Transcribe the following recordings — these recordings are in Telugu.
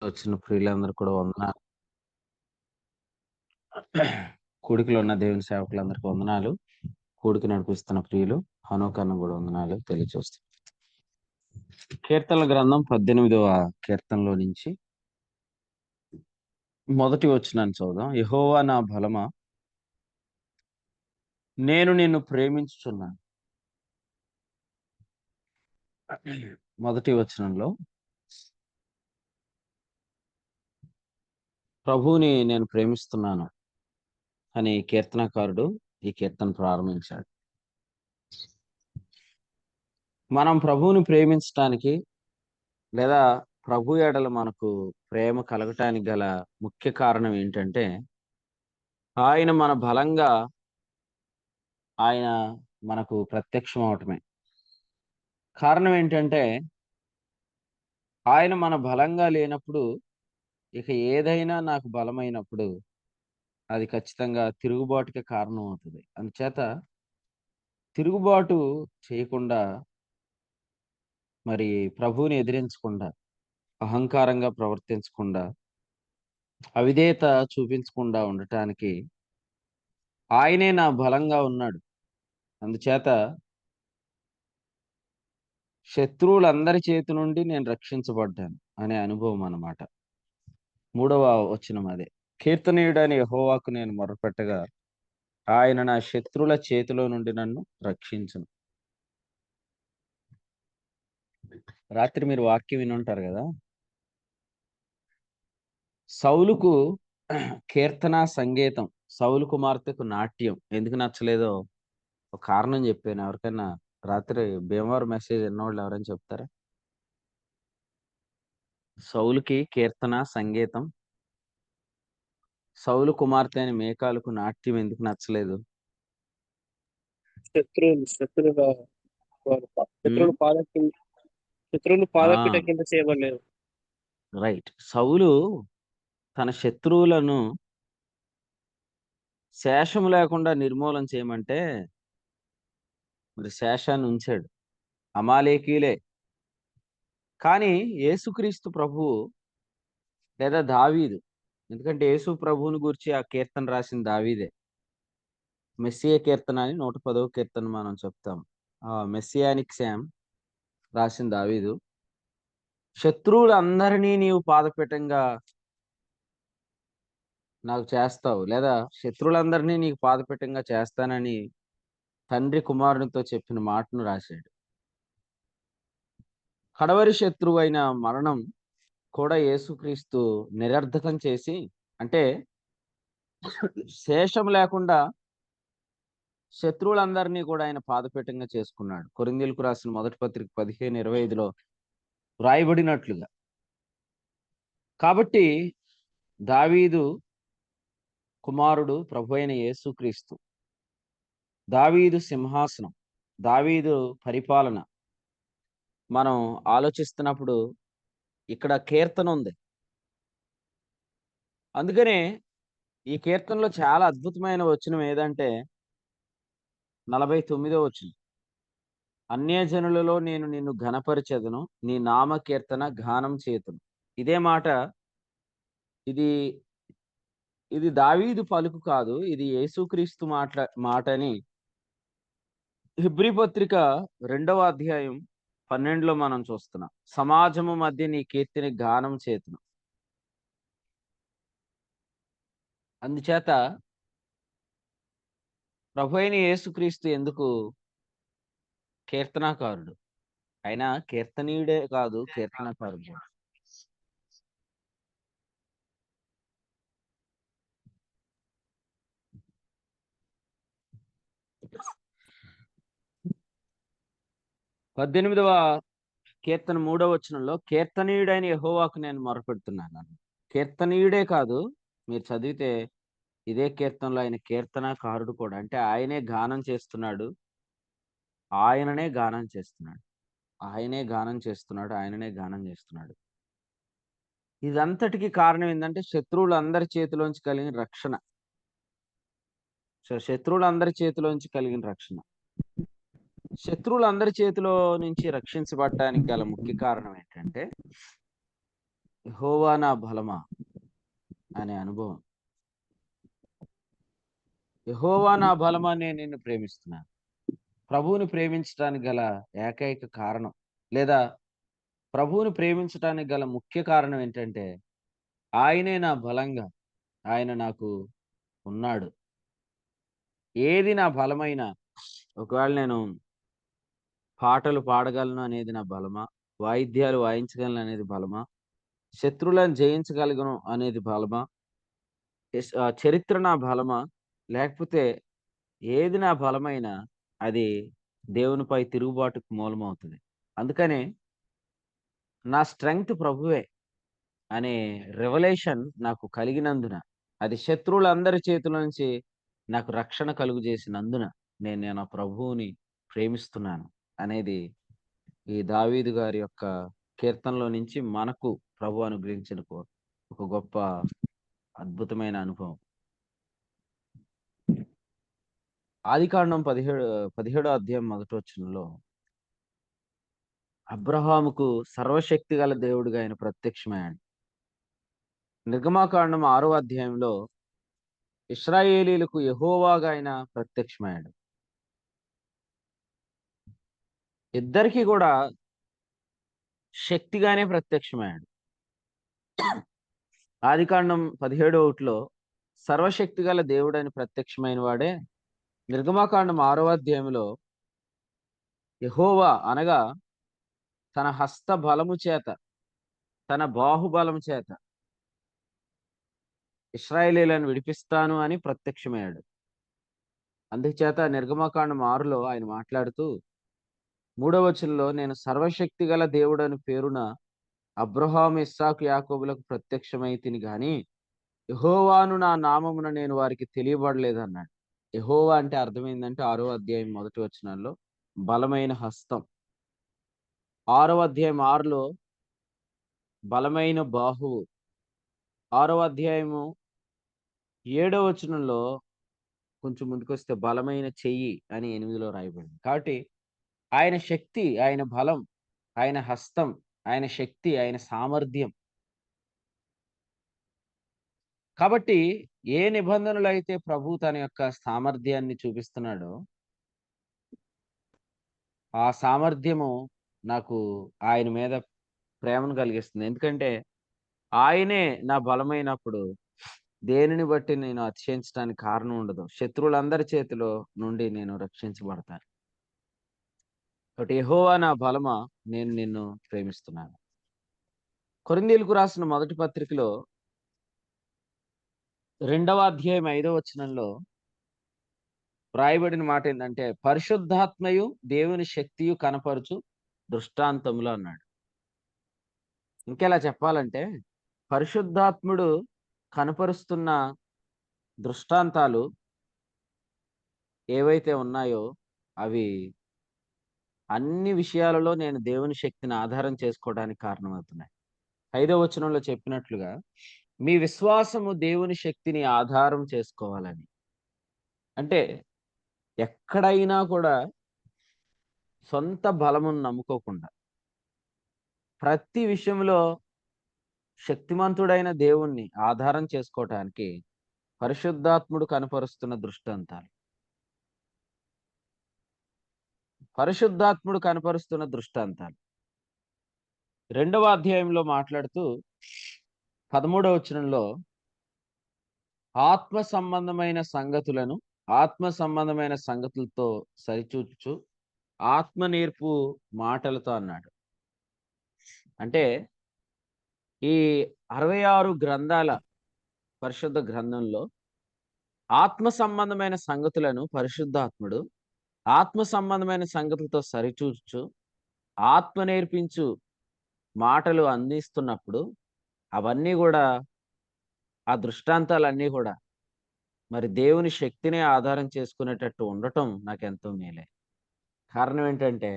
వచ్చిన ప్రియులందరూ కూడా వందనాలు. కూడికలో ఉన్న దేవుని సేవకులందరికీ వందనాలు. కూడిక నడిపిస్తున్న ప్రియులు హనోకన్న కూడా వందనాలు తెలియజేస్తాం. కీర్తనల గ్రంథం 18వ కీర్తనలో నుంచి మొదటి వచనాన్ని చదువుదాం. యెహోవా నా బలమా, నేను నిన్ను ప్రేమించుచున్నాను. మొదటి వచనంలో ప్రభువుని నేను ప్రేమిస్తున్నాను అని కీర్తనకారుడు ఈ కీర్తన ప్రారంభించాడు. మనం ప్రభువుని ప్రేమించటానికి లేదా ప్రభు ఎడల మనకు ప్రేమ కలగటానికి గల ముఖ్య కారణం ఏంటంటే, ఆయన మన బలంగా ఆయన మనకు ప్రత్యక్షం అవటమే. కారణం ఏంటంటే, ఆయన మన బలంగా లేనప్పుడు ఇక ఏదైనా నాకు బలమైనప్పుడు అది ఖచ్చితంగా తిరుగుబాటుకే కారణం అవుతుంది. అందుచేత తిరుగుబాటు చేయకుండా, మరి ప్రభువుని ఎదిరించకుండా, అహంకారంగా ప్రవర్తించకుండా, అవిధేయత చూపించకుండా ఉండటానికి ఆయనే నా బలంగా ఉన్నాడు. అందుచేత శత్రువులందరి చేతి నుండి నేను రక్షించబడ్డాను అనే అనుభవం అన్నమాట. 3వ వచనం అదే. కీర్తనీయుడైన యెహోవాకు నేను మొర్రపెట్టగా ఆయన నా శత్రువుల చేతిలో నుండి నన్ను రక్షించును. రాత్రి మీరు వాక్యం వినుంటారు కదా. సౌలుకు కీర్తన సంగీతం, సౌలు కుమార్తెకు నాట్యం ఎందుకు నచ్చలేదో ఒక కారణం చెప్పాను. ఎవరికైనా రాత్రి భీమవరం మెసేజ్ విన్నవాళ్ళు ఎవరైనా చెప్తారా? సౌలుకి కీర్తన సంగీతం, సౌలు కుమార్తె అయిన మేకాలకు నాట్యం ఎందుకు నచ్చలేదు? శత్రువుల వారు ఉమ్, శత్రువులు ఆ పాదపీట కింద చేయబడలేదు. రైట్. సౌలు తన శత్రువులను శేషం లేకుండా నిర్మూలన చేయమంటే మరి శేషాన్ని ఉంచాడు. అమాలేకీలే. కానీ యేసుక్రీస్తు ప్రభువు లేదా దావీదు, ఎందుకంటే యేసు ప్రభువుని గురించి ఆ కీర్తన రాసిన దావీదే. మెస్సియా కీర్తన అని 110వ కీర్తన మనం చెప్తాం. ఆ మెస్సియానిక్ శామ్ రాసిన దావీదు, శత్రువులందరినీ నీవు పాదపీఠంగా నాకు చేస్తావు, లేదా శత్రువులందరినీ నీకు పాదపీఠంగా చేస్తానని తండ్రి కుమారునితో చెప్పిన మాటను రాశాడు. కడవరి శత్రువు అయిన మరణం కూడా యేసుక్రీస్తు నిరర్ధకం చేసి, అంటే శేషం లేకుండా శత్రువులందరినీ కూడా ఆయన పాదపీఠంగా చేసుకున్నాడు. కొరింథీయులకు రాసిన మొదటి పత్రిక 15:25లో రాయబడినట్లుగా. కాబట్టి దావీదు కుమారుడు ప్రభు అయిన యేసుక్రీస్తు, దావీదు సింహాసనం, దావీదు పరిపాలన మనం ఆలోచిస్తున్నప్పుడు ఇక్కడ కీర్తన ఉంది. అందుకనే ఈ కీర్తనలో చాలా అద్భుతమైన వచనం ఏదంటే 49వ వచనం. అన్యజనులలో నేను నిన్ను ఘనపరిచెదను, నీ నామ కీర్తన గానం చేతును. ఇదే మాట. ఇది ఇది దావీదు పలుకు కాదు, ఇది యేసుక్రీస్తు మాటని హెబ్రీ పత్రిక 2వ అధ్యాయం 12లో మనం చూస్తున్నాం. సమాజము మధ్య నీ కీర్తిని గానం చేతును. అందుచేత ప్రభు అయిన యేసుక్రీస్తు ఎందుకు కీర్తనాకారుడు? ఆయన కీర్తనీయుడే కాదు, కీర్తనాకారుడు కూడా. పద్దెనిమిదవ కీర్తన 3వ వచనంలో కీర్తనీయుడైన యెహోవాకు నేను మొరపెడుతున్నాను. కీర్తనీయుడే కాదు, మీరు చదివితే ఇదే కీర్తనలో ఆయన కీర్తనాకారుడు కూడా. అంటే ఆయనే గానం చేస్తున్నాడు, ఆయననే గానం చేస్తున్నాడు, ఆయనే గానం చేస్తున్నాడు, ఆయననే గానం చేస్తున్నాడు. ఇదంతటికి కారణం ఏంటంటే శత్రువులందరి చేతిలోంచి కలిగిన రక్షణ. శత్రువులందరి చేతిలోంచి కలిగిన రక్షణ. శత్రువులందరి చేతిలో నుంచి రక్షించబడటానికి గల ముఖ్య కారణం ఏంటంటే యెహోవా నా బలమా అనే అనుభవం. యెహోవా నా బలమా నేను నిన్ను ప్రేమిస్తున్నాను. ప్రభువుని ప్రేమించటానికి గల ఏకైక కారణం లేదా ప్రభువుని ప్రేమించటానికి గల ముఖ్య కారణం ఏంటంటే, ఆయనే నా బలంగా ఆయన నాకు ఉన్నాడు. ఏది నా బలమైనా ఒకవేళ నేను పాటలు పాడగలను అనేది నా బలమా? వాయిద్యాలు వాయించగలను అనేది బలమా? శత్రువులను జయించగలను అనేది బలమా? చరిత్ర నా బలమా? లేకపోతే ఏది నా బలమైనా అది దేవునిపై తిరుగుబాటుకు మూలమవుతది. అందుకనే నా స్ట్రెంగ్త్ ప్రభువే అనే రివలేషన్ నాకు కలిగినందున, అది శత్రువులందరి చేతుల నుంచి నాకు రక్షణ కలుగజేసినందున నేను నా ప్రభువుని ప్రేమిస్తున్నాను అనేది ఈ దావీదు గారి యొక్క కీర్తనలో నుంచి మనకు ప్రభు అనుగ్రహించిన ఒక గొప్ప అద్భుతమైన అనుభవం. ఆదికాండం 17 అధ్యాయం మొదటి వచనంలో అబ్రహాముకు సర్వశక్తిగల దేవుడుగా ఆయన ప్రత్యక్షమయ్యాడు. నిర్గమాకాండం 6 అధ్యాయంలో ఇశ్రాయేలీయులకు యెహోవాగా ఆయన ప్రత్యక్షమయ్యాడు. ఇద్దరికీ కూడా శక్తిగానే ప్రత్యక్షమయ్యాడు. ఆదికాండం 17:1లో సర్వశక్తిగల దేవుడని ప్రత్యక్షమైన వాడే నిర్గమాకాండం 6వ అధ్యాయంలో యెహోవా అనగా తన హస్త బలము చేత, తన బాహుబలము చేత ఇశ్రాయేలీయులను విడిపిస్తాను అని ప్రత్యక్షమయ్యాడు. అందుచేత నిర్గమకాండం 6లో ఆయన మాట్లాడుతూ 3వ వచనంలో నేను సర్వశక్తిగల దేవుడని పేరున అబ్రహాము, ఇస్సాకు, యాకోబులకు ప్రత్యక్షమైతిని గాని యెహోవాను నా నామమున నేను వారికి తెలియబడలేదన్నాడు. యెహోవా అంటే అర్థమైందంటే 6వ అధ్యాయం మొదటి వచనాల్లో బలమైన హస్తం. 6వ అధ్యాయం 6లో బలమైన బాహువు. 6వ అధ్యాయము 7వ వచనంలో కొంచెం ముందుకొస్తే బలమైన చెయ్యి అని 8లో రాయబడింది. కాబట్టి ఆయన శక్తి, ఆయన బలం, ఆయన హస్తం, ఆయన శక్తి, ఆయన సామర్థ్యం. కాబట్టి ఏ నిబంధనలైతే ప్రభు తన యొక్క సామర్థ్యాన్ని చూపిస్తున్నాడో, ఆ సామర్థ్యము నాకు ఆయన మీద ప్రేమను కలిగిస్తుంది. ఎందుకంటే ఆయనే నా బలమైనప్పుడు దేనిని బట్టి నేను అతిశయించడానికి కారణం ఉండదు. శత్రువులందరి చేతిలో నుండి నేను రక్షించబడతాను. కాబట్టి యెహోవా నా బలమా నేను నిన్ను ప్రేమిస్తున్నాను. కొరింథీయులకు రాసిన మొదటి పత్రికలో 2వ అధ్యాయం 5వ వచనంలో వ్రాయబడిన మాట ఏందంటే, పరిశుద్ధాత్మయు దేవుని శక్తియు కనపరుచు దృష్టాంతములు అన్నాడు. ఇంకెలా చెప్పాలంటే, పరిశుద్ధాత్ముడు కనపరుస్తున్న దృష్టాంతాలు ఏవైతే ఉన్నాయో అవి అన్ని విషయాలలో నేను దేవుని శక్తిని ఆధారం చేసుకోవడానికి కారణమవుతున్నాయి. 5వ వచనంలో చెప్పినట్లుగా మీ విశ్వాసము దేవుని శక్తిని ఆధారం చేసుకోవాలని. అంటే ఎక్కడైనా కూడా సొంత బలమును నమ్ముకోకుండా ప్రతి విషయంలో శక్తిమంతుడైన దేవుణ్ణి ఆధారం చేసుకోవటానికి పరిశుద్ధాత్ముడు కనపరుస్తున్న దృష్టాంతాలు. పరిశుద్ధాత్ముడు కనపరుస్తున్న దృష్టాంతాలు. 2వ అధ్యాయంలో మాట్లాడుతూ 13వ వచనంలో ఆత్మ సంబంధమైన సంగతులను ఆత్మ సంబంధమైన సంగతులతో సరిచూచుచు ఆత్మ నేర్పు మాటలతో అన్నాడు. అంటే ఈ 66 గ్రంథాల పరిశుద్ధ గ్రంథంలో ఆత్మ సంబంధమైన సంగతులను పరిశుద్ధాత్ముడు ఆత్మ సంబంధమైన సంగతులతో సరిచూచుచు ఆత్మ నేర్పించు మాటలు అందిస్తున్నప్పుడు అవన్నీ కూడా ఆ దృష్టాంతాలన్నీ కూడా మరి దేవుని శక్తినే ఆధారం చేసుకునేటట్టు ఉండటం నాకెంతో మేలే. కారణం ఏంటంటే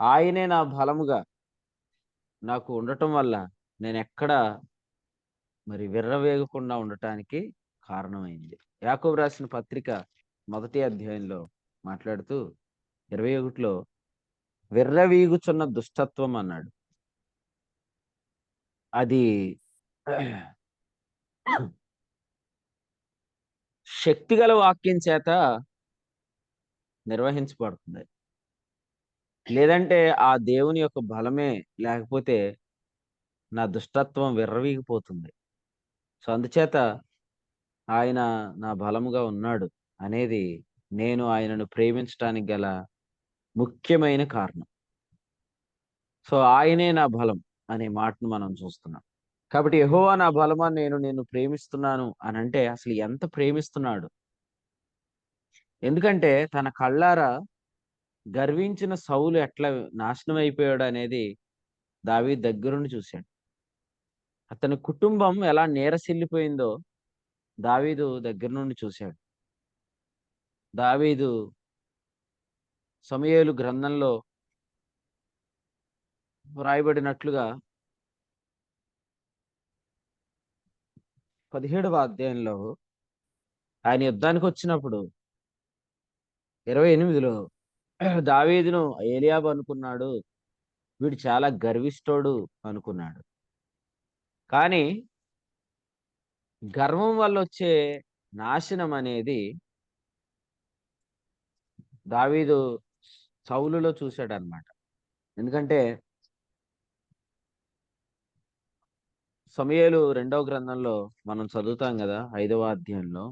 ఆయనే నా బలముగా నాకు ఉండటం వల్ల నేనెక్కడ మరి విర్రవీగకుండా ఉండటానికి కారణమైంది. యాకోబు రాసిన పత్రిక మొదటి అధ్యాయంలో మాట్లాడుతూ 21లో విర్రవీగుచున్న దుష్టత్వం అన్నాడు. అది శక్తిగల వాక్యం చేత నిర్వహించబడుతుంది. లేదంటే ఆ దేవుని యొక్క బలమే లేకపోతే నా దుష్టత్వం విర్రవీగిపోతుంది. సో అందుచేత ఆయన నా బలముగా ఉన్నాడు అనేది నేను ఆయనను ప్రేమించటానికి గల ముఖ్యమైన కారణం. సో ఆయనే నా బలం అనే మాటను మనం చూస్తున్నాం. కాబట్టి యెహోవా నా బలమా, నేను నిన్ను ప్రేమిస్తున్నాను అని అంటే అసలు ఎంత ప్రేమిస్తున్నాడు. ఎందుకంటే తన కళ్ళారా గర్వించిన సౌలు ఎట్లా నాశనం అయిపోయాడు అనేది దావీదు దగ్గరుండి చూశాడు. అతని కుటుంబం ఎలా నీరసిల్లిపోయిందో దావీదు దగ్గర నుండి చూశాడు. దావీదు సమూయేలు గ్రంథంలో వ్రాయబడినట్లుగా 17వ అధ్యాయంలో ఆయన యుద్ధానికి వచ్చినప్పుడు 28లో దావీదును ఏలీయాబు అనుకున్నాడు. వీడు చాలా గర్విష్ఠోడు అనుకున్నాడు. కానీ గర్వం వల్ల వచ్చే నాశనం అనేది దావీదు సౌలులో చూశాడన్నమాట. ఎందుకంటే సమూయేలు 2వ గ్రంథంలో మనం చదువుతాం కదా 5వ అధ్యాయంలో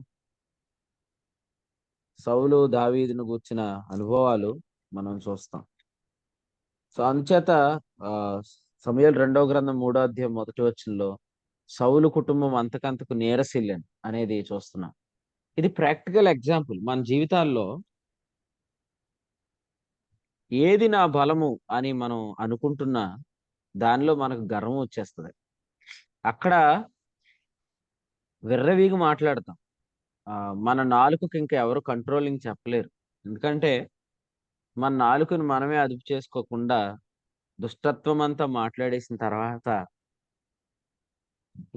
సౌలు దావీదును గూర్చిన అనుభవాలు మనం చూస్తాం. సో అందుచేత ఆ సమూయేలు 2వ గ్రంథం 3వ అధ్యాయం 1వ వచనంలో సౌలు కుటుంబం అంతకంతకు నీరసిల్లెను అనేది చూస్తున్నాం. ఇది ప్రాక్టికల్ ఎగ్జాంపుల్. మన జీవితాల్లో ఏది నా బలము అని మనం అనుకుంటున్నా దానిలో మనకు గర్వం వచ్చేస్తుంది. అక్కడ విర్రవీగి మాట్లాడతాం. మన నాలుకకి ఇంకా ఎవరు కంట్రోలింగ్ చెప్పలేరు. ఎందుకంటే మన నాలుకను మనమే అదుపు చేసుకోకుండా దుష్టత్వం అంతా మాట్లాడేసిన తర్వాత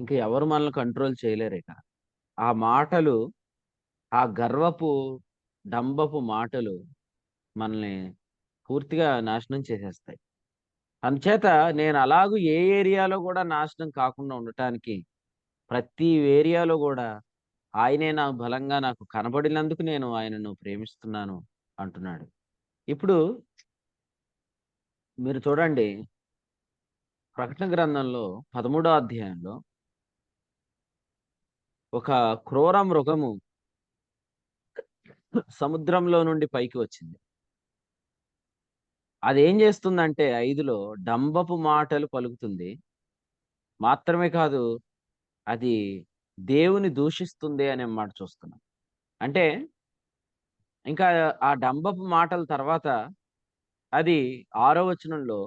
ఇంక ఎవరు మనల్ని కంట్రోల్ చేయలేరు ఇక. ఆ మాటలు, ఆ గర్వపు డంబపు మాటలు మనల్ని పూర్తిగా నాశనం చేసేస్తాయి. అందుచేత నేను అలాగూ ఏ ఏరియాలో కూడా నాశనం కాకుండా ఉండటానికి ప్రతి ఏరియాలో కూడా ఆయనే నా బలంగా నాకు కనబడినందుకు నేను ఆయనను ప్రేమిస్తున్నాను అంటున్నాడు. ఇప్పుడు మీరు చూడండి ప్రకటన గ్రంథంలో 13వ అధ్యాయంలో ఒక క్రూర మృగము సముద్రంలో నుండి పైకి వచ్చింది. అదేం చేస్తుందంటే 5లో డంబపు మాటలు పలుకుతుంది. మాత్రమే కాదు అది దేవుని దూషిస్తుంది అనే మాట చూస్తున్నాం. అంటే ఇంకా ఆ డంబపు మాటల తర్వాత అది 6వ వచనంలో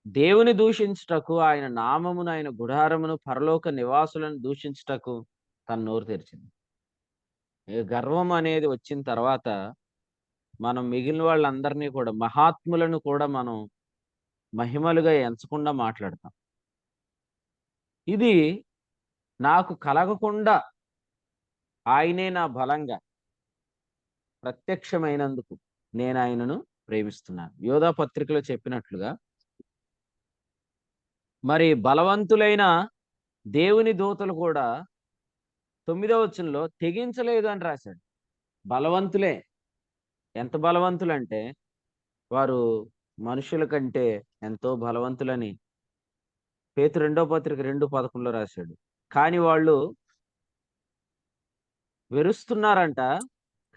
దేవుని దూషించుటకు, ఆయన నామమును, ఆయన గుడారమును, పరలోక నివాసులను దూషించుటకు తన నోరు తెరిచింది. ఈ గర్వం అనేది వచ్చిన తర్వాత మనం మిగిలిన వాళ్ళందరినీ కూడా మహాత్ములను కూడా మనం మహిమలుగా ఎంచకుండా మాట్లాడతాం. ఇది నాకు కలగకుండా ఆయనే నా బలంగా ప్రత్యక్షమైనందుకు నేను ఆయనను ప్రేమిస్తున్నాను. యోధా పత్రికలో చెప్పినట్లుగా మరి బలవంతులైన దేవుని దూతలు కూడా 9వ వచనంలో తెగించలేదు అని రాశాడు. బలవంతులే. ఎంత బలవంతులంటే వారు మనుషుల కంటే ఎంతో బలవంతులని పేతురు 2వ పత్రిక 2:11లో రాశాడు. కానీ వాళ్ళు వెరుస్తున్నారంట.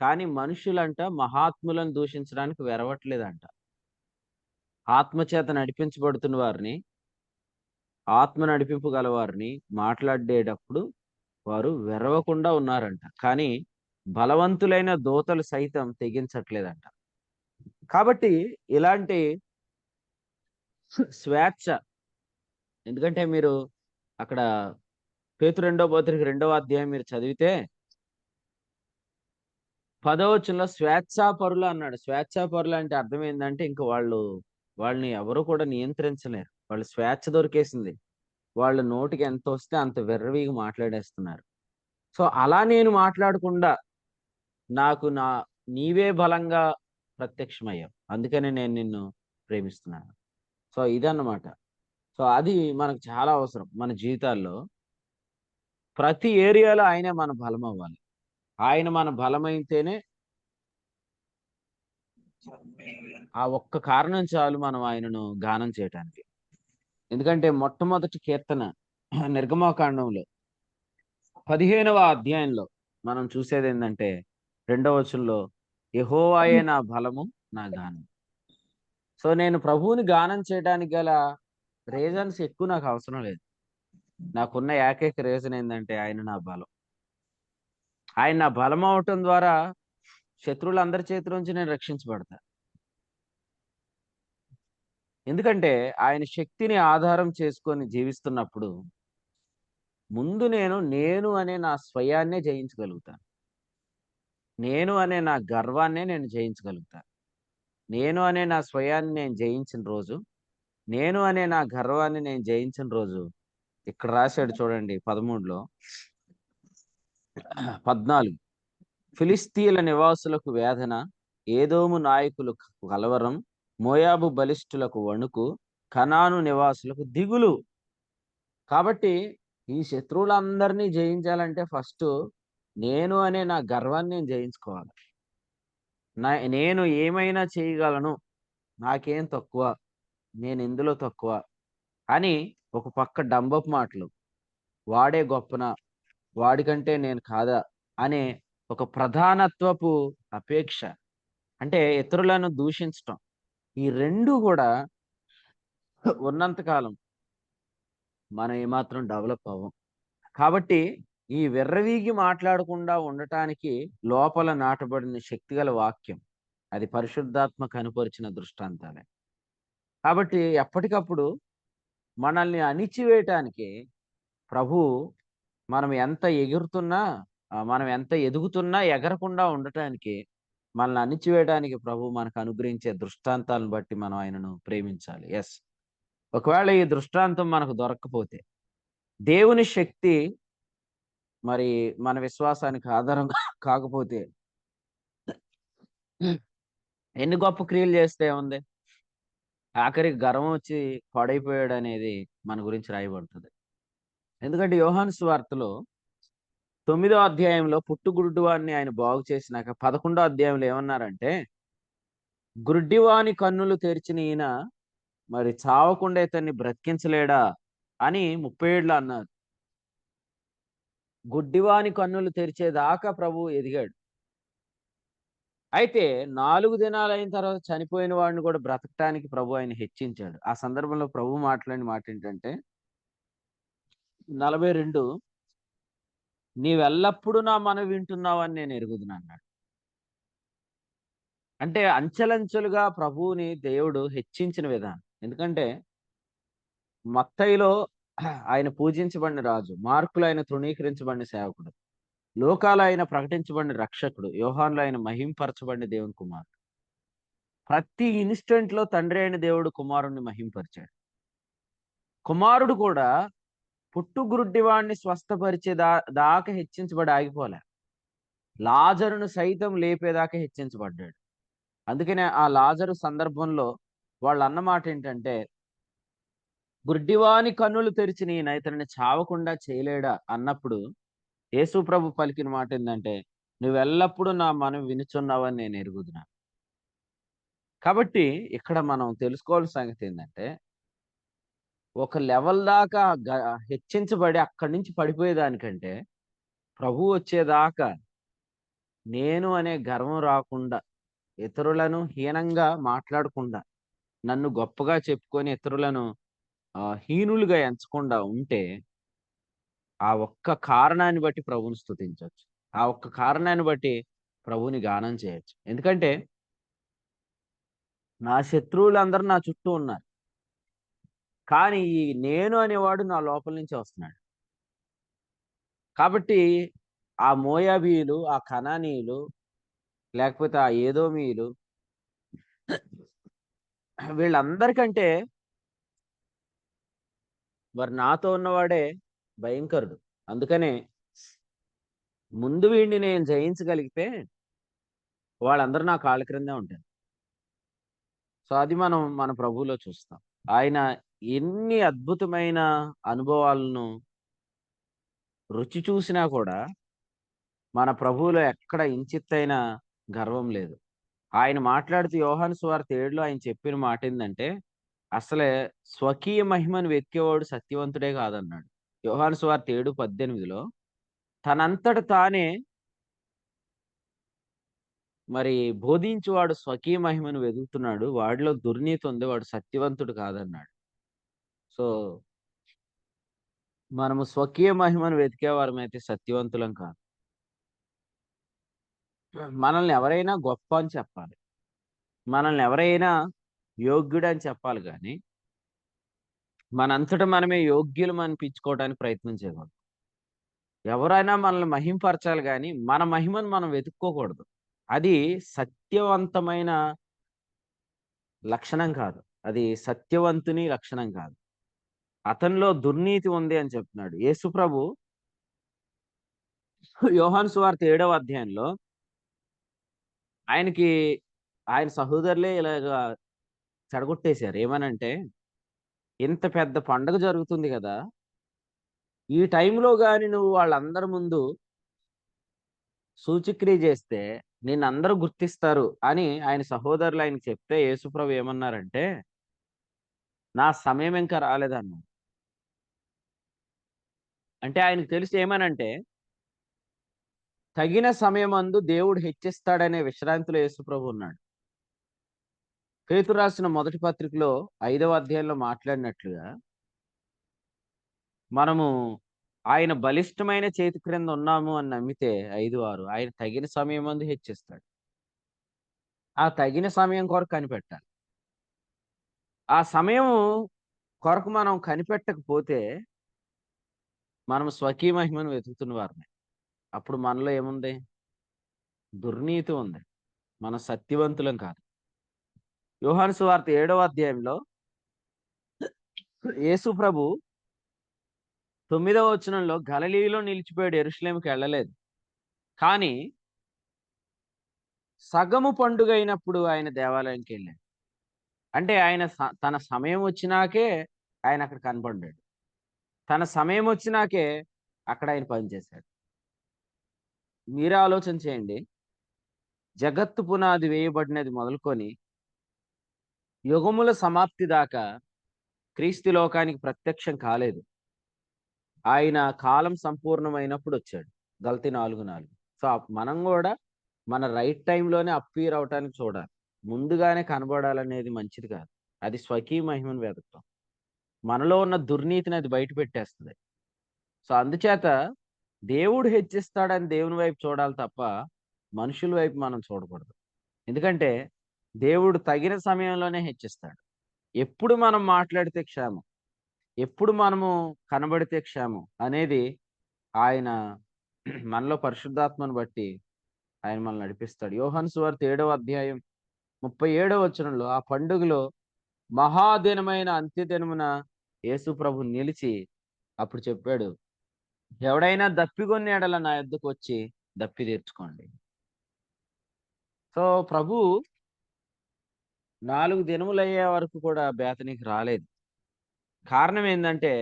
కానీ మనుషులంట మహాత్ములను దూషించడానికి వెరవట్లేదంట. ఆత్మచేత నడిపించబడుతున్న వారిని, ఆత్మ నడిపింపు గల వారిని మాట్లాడేటప్పుడు వారు వెరవకుండా ఉన్నారంట. కానీ బలవంతులైన దూతలు సైతం తెగించట్లేదంట. కాబట్టి ఇలాంటి స్వేచ్ఛ, ఎందుకంటే మీరు అక్కడ పేతురు 2వ పత్రిక 2వ అధ్యాయం మీరు చదివితే 10వ వచనంలో స్వేచ్ఛాపరులు అన్నాడు. స్వేచ్ఛాపరులు అంటే అర్థం ఏందంటే ఇంక వాళ్ళని ఎవరు కూడా నియంత్రించలేరు. వాళ్ళు స్వేచ్ఛ దొరికేసింది. వాళ్ళ నోటికి ఎంత వస్తే అంత విర్రవీగి మాట్లాడేస్తున్నారు. సో అలా నేను మాట్లాడకుండా నాకు నీవే బలంగా ప్రత్యక్షమయ్యావు. అందుకనే నేను నిన్ను ప్రేమిస్తున్నాను. సో ఇదన్నమాట. సో అది మనకు చాలా అవసరం మన జీవితాల్లో. ప్రతి ఏరియాలో ఆయనే మన బలం అవ్వాలి. ఆయన మన బలమైతేనే ఆ ఒక్క కారణం చాలు మనం ఆయనను గానం చేయటానికి. ఎందుకంటే మొట్టమొదటి కీర్తన నిర్గమకాండంలో 15వ అధ్యాయంలో మనం చూసేదేందంటే, రెండవ వచనంలో యెహోవాయే నా బలము, నా గానం. సో నేను ప్రభువుని గానం చేయడానికి గల రీజన్స్ ఎక్కువ నాకు అవసరం లేదు. నాకున్న ఏకైక రీజన్ ఏందంటే ఆయన నా బలం. ఆయన నా బలం అవ్వటం ద్వారా శత్రువులందరి చేతి నుంచి నేను రక్షించబడతా. ఎందుకంటే ఆయన శక్తిని ఆధారం చేసుకొని జీవిస్తున్నప్పుడు ముందు నేను అనే నా స్వయాన్నే జయించగలుగుతాను. నేను అనే నా గర్వాన్నే నేను జయించగలుగుతాను. నేను అనే నా స్వయాన్ని నేను జయించిన రోజు, నేను అనే నా గర్వాన్ని నేను జయించిన రోజు ఇక్కడ రాశాడు చూడండి 13లో 14 ఫిలిస్తీయుల నివాసులకు వేదన, ఏదోము నాయకులకు కలవరం, మోయాబు బలిష్ఠులకు వణుకు, కనాను నివాసులకు దిగులు. కాబట్టి ఈ శత్రువులందరినీ జయించాలంటే ఫస్ట్ నేను అనే నా గర్వాన్ని నేను జయించుకోవాలి. నేను ఏమైనా చేయగలను, నాకేం తక్కువ, నేను ఎందులో తక్కువ అని ఒక పక్క డంబపు మాటలు, వాడే గొప్పనా, వాడికంటే నేను కాదా అనే ఒక ప్రధానత్వపు అపేక్ష, అంటే ఇతరులను దూషించటం. ఈ రెండు కూడా ఉన్నంత కాలం మనం ఏమాత్రం డెవలప్ అవ్వం. కాబట్టి ఈ విర్రవీగి మాట్లాడకుండా ఉండటానికి లోపల నాటబడిన శక్తిగల వాక్యం, అది పరిశుద్ధాత్మ కనుపరిచిన దృష్టాంతాలే. కాబట్టి ఎప్పటికప్పుడు మనల్ని అణిచివేయటానికి ప్రభు, మనం ఎంత ఎగురుతున్నా, మనం ఎంత ఎదుగుతున్నా ఎగరకుండా ఉండటానికి, మనల్ని అణిచివేయడానికి ప్రభు మనకు అనుగ్రహించే దృష్టాంతాలను బట్టి మనం ఆయనను ప్రేమించాలి. ఎస్, ఒకవేళ ఈ దృష్టాంతం మనకు దొరక్కపోతే, దేవుని శక్తి మరి మన విశ్వాసానికి ఆధారం కాకపోతే ఎన్ని గొప్ప క్రియలు చేస్తే ఉంది, ఆఖరికి గర్వం వచ్చి పాడైపోయాడు అనేది మన గురించి రాయబడుతుంది. ఎందుకంటే యోహాను సువార్తలో 9వ అధ్యాయంలో పుట్టుగుడ్డివాడిని ఆయన బాగు చేసినాక 11వ అధ్యాయంలో ఏమన్నారంటే, గుడ్డివాని కన్నులు తెరిచిన ఈయన మరి చావకుండా ఇతన్ని బ్రతికించలేడా అని 37లో అన్నారు. గుడ్డివాని కన్నులు తెరిచేదాకా ప్రభు ఎదిగాడు. అయితే 4 దినాలు అయిన తర్వాత చనిపోయిన వాడిని కూడా బ్రతకటానికి ప్రభు ఆయన హెచ్చించాడు. ఆ సందర్భంలో ప్రభు మాట్లాడిన మాట ఏంటంటే 42, నీవెల్లప్పుడూ నా మనవి వింటున్నావని నేను ఎరుగుదును అన్నాడు. అంటే అంచెలంచెలుగా ప్రభువుని దేవుడు హెచ్చించిన విధానం. ఎందుకంటే మత్తయిలో ఆయన పూజించబడిన రాజు, మార్కులో ఆయన తృణీకరించబడిన సేవకుడు, లోకాలు ఆయన ప్రకటించబడిన రక్షకుడు, యోహానులో ఆయన మహింపరచబడిన దేవుని కుమారుడు. ప్రతి ఇన్స్టెంట్ లో తండ్రి అయిన దేవుడు కుమారుణ్ణి మహింపరిచాడు. కుమారుడు కూడా పుట్టుగురుడ్డివాడిని స్వస్థపరిచే దాకా హెచ్చించబడి ఆగిపోలే, లాజరును సైతం లేపేదాకా హెచ్చించబడ్డాడు. అందుకనే ఆ లాజరు సందర్భంలో వాళ్ళు అన్నమాట ఏంటంటే, గుడ్డివాని కన్నులు తెరిచిన ఈయన ఇతనిని చావకుండా చేయలేడా అన్నప్పుడు యేసు ప్రభు పలికిన మాట ఏంటంటే, నువ్వెల్లప్పుడూ నా మనవి వినుచున్నావని నేను ఎరుగుదునా. కాబట్టి ఇక్కడ మనం తెలుసుకోవాల్సిన సంగతి ఏంటంటే, ఒక లెవెల్ దాకా హెచ్చించబడి అక్కడి నుంచి పడిపోయేదానికంటే ప్రభు వచ్చేదాకా నేను అనే గర్వం రాకుండా, ఇతరులను హీనంగా మాట్లాడకుండా, నన్ను గొప్పగా చెప్పుకొని ఇతరులను హీనులుగా ఎంచకుండా ఉంటే, ఆ ఒక్క కారణాన్ని బట్టి ప్రభువుని స్తుతించవచ్చు. ఆ ఒక్క కారణాన్ని బట్టి ప్రభువుని గానం చేయొచ్చు. ఎందుకంటే నా శత్రువులందరూ నా చుట్టూ ఉన్నారు, కానీ ఈ నేను అనేవాడు నా లోపల నుంచి వస్తున్నాడు. కాబట్టి ఆ మోయాబీయులు, ఆ కనానీయులు, లేకపోతే ఆ ఏదోమీయులు, వీళ్ళందరికంటే మరి నాతో ఉన్నవాడే భయంకరుడు. అందుకనే ముందు వీడిని నేను జయించగలిగితే వాళ్ళందరూ నా కాళ్ళ క్రిందే ఉంటారు. సో అది మనం మన ప్రభువులో చూస్తాం. ఆయన ఎన్ని అద్భుతమైన అనుభవాలను రుచి చూసినా కూడా మన ప్రభువులో ఎక్కడ ఇంచిత్తైన గర్వం లేదు. ఆయన మాట్లాడుతూ యోహాను సువార్త 7లో ఆయన చెప్పిన మాట ఏందంటే, అసలే స్వకీయ మహిమను వెతికేవాడు సత్యవంతుడే కాదన్నాడు. యోహాను సువార్త 7:18లో తనంతట తానే మరి బోధించువాడు స్వకీయ మహిమను వెదుకుతున్నాడు. వాడిలో దుర్నీతి ఉంది. వాడు సత్యవంతుడు కాదన్నాడు. సో, మనము స్వకీయ మహిమను వెతికేవారమైతే సత్యవంతులం కాదు. మనల్ని ఎవరైనా గొప్ప అని చెప్పాలి. మనల్ని ఎవరైనా యోగ్యుడని చెప్పాలి గానీ, మనంతట మనమే యోగ్యులం అనిపించుకోవడానికి ప్రయత్నం చేయకూడదు. ఎవరైనా మనల్ని మహింపరచాలి గానీ, మన మహిమను మనం వెతుక్కోకూడదు. అది సత్యవంతమైన లక్షణం కాదు. అది సత్యవంతుని లక్షణం కాదు. అతనిలో దుర్నీతి ఉంది అని చెప్తున్నాడు. యేసు ప్రభు యోహాను సువార్త 7వ అధ్యాయంలో ఆయనకి ఆయన సహోదరులే ఇలాగా చెడగొట్టేశారు. ఏమనంటే, ఇంత పెద్ద పండగ జరుగుతుంది గదా! ఈ టైంలో గాని నువ్వు వాళ్ళందరి ముందు సూచక్రియ చేస్తే నిన్నందరూ గుర్తిస్తారు అని ఆయన సహోదరులు ఆయనకి చెప్తే యేసుప్రభు ఏమన్నారంటే, నా సమయం ఇంకా రాలేదన్నారు. అంటే ఆయనకు తెలుసు ఏమనంటే, తగిన సమయమందు దేవుడు హెచ్చిస్తాడనే విశ్రాంతిలో యేసుప్రభు ఉన్నాడు. పేతురు రాసిన మొదటి పత్రికలో 5వ అధ్యాయంలో మాట్లాడినట్లుగా, మనము ఆయన బలిష్టమైన చేతి క్రింద ఉన్నాము అని నమ్మితే 5:6 ఆయన తగిన సమయమందు హెచ్చిస్తాడు. ఆ తగిన సమయం కొరకు కనిపెట్టాలి. ఆ సమయం కొరకు మనం కనిపెట్టకపోతే, మనం స్వకీయ మహిమను వెతుకుతున్న వారమే. అప్పుడు మనలో ఏముంది? దుర్నీతి ఉంది. మనం సత్యవంతులం కాదు. యోహాను సువార్త 7వ అధ్యాయంలో యేసు ప్రభు 9వ వచనంలో గలిలయలో నిలిచిపోయాడు. యెరూషలేముకి వెళ్ళలేదు. కానీ సగము పండుగ అయినప్పుడు ఆయన దేవాలయానికెళ్ళాడు. అంటే ఆయన తన సమయం వచ్చినాకే ఆయన అక్కడ కనపడ్డాడు. తన సమయం వచ్చినాకే అక్కడ ఆయన పనిచేశాడు. మీరే ఆలోచన చేయండి. జగత్తు పునాది వేయబడినది మొదలుకొని యుగముల సమాప్తి దాకా క్రీస్తు లోకానికి ప్రత్యక్షం కాలేదు. ఆయన కాలం సంపూర్ణమైనప్పుడు వచ్చాడు. గల్తీ 4:4. సో, మనం గూడా మన రైట్ టైంలోనే అప్పీర్ అవ్వటానికి చూడాలి. ముందుగానే కనబడాలనేది మంచిది కాదు. అది స్వకీయ మహిమను వెతకటం. మనలో ఉన్న దుర్నీతిని అది బయట పెట్టేస్తది. సో, అందుచేత దేవుడు హెచ్చిస్తాడని దేవుని వైపు చూడాలి తప్ప, మనుషుల వైపు మనం చూడకూడదు. ఎందుకంటే, దేవుడు తగిన సమయంలోనే హెచ్చిస్తాడు. ఎప్పుడు మనం మాట్లాడితే క్షేమం, ఎప్పుడు మనము కనబడితే క్షేమం అనేది ఆయన మనలో పరిశుద్ధాత్మను బట్టి ఆయన మనల్ని నడిపిస్తాడు. యోహాను సువార్త 7వ అధ్యాయం 37వ వచనంలో ఆ పండుగలో మహాదినమైన అంత్యదినమున యేసు ప్రభు నిలిచి అప్పుడు చెప్పాడు, ఎవడైనా దప్పిగొన్న యెడల నా యొద్దకు వచ్చి దప్పి తీర్చుకోండి. సో, ప్రభు 4 దినములయ్యే వరకు కూడా బేతనీకి రాలేదు. కారణం ఏందంటే,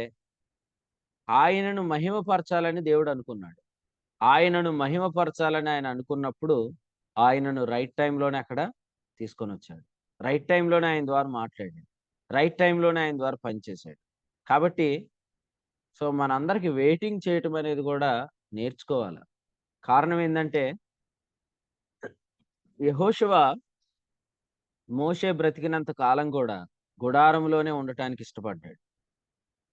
ఆయనను మహిమపరచాలని దేవుడు అనుకున్నాడు. ఆయనను మహిమపరచాలని ఆయన అనుకున్నప్పుడు, ఆయనను రైట్ టైంలోనే అక్కడ తీసుకొనొచ్చాడు. రైట్ టైంలోనే ఆయన ద్వారా మాట్లాడాడు. రైట్ టైంలోనే ఆయన ద్వారా పనిచేశాడు. కాబట్టి సో, మనందరికి వెయిటింగ్ చేయటం అనేది గూడా నేర్చుకోవాల. కారణం ఏందంటే, యెహోషువ మోషే బ్రతికినంత కాలం గూడా గుడారంలోనే ఉండటానికి ఇష్టపడ్డాడు.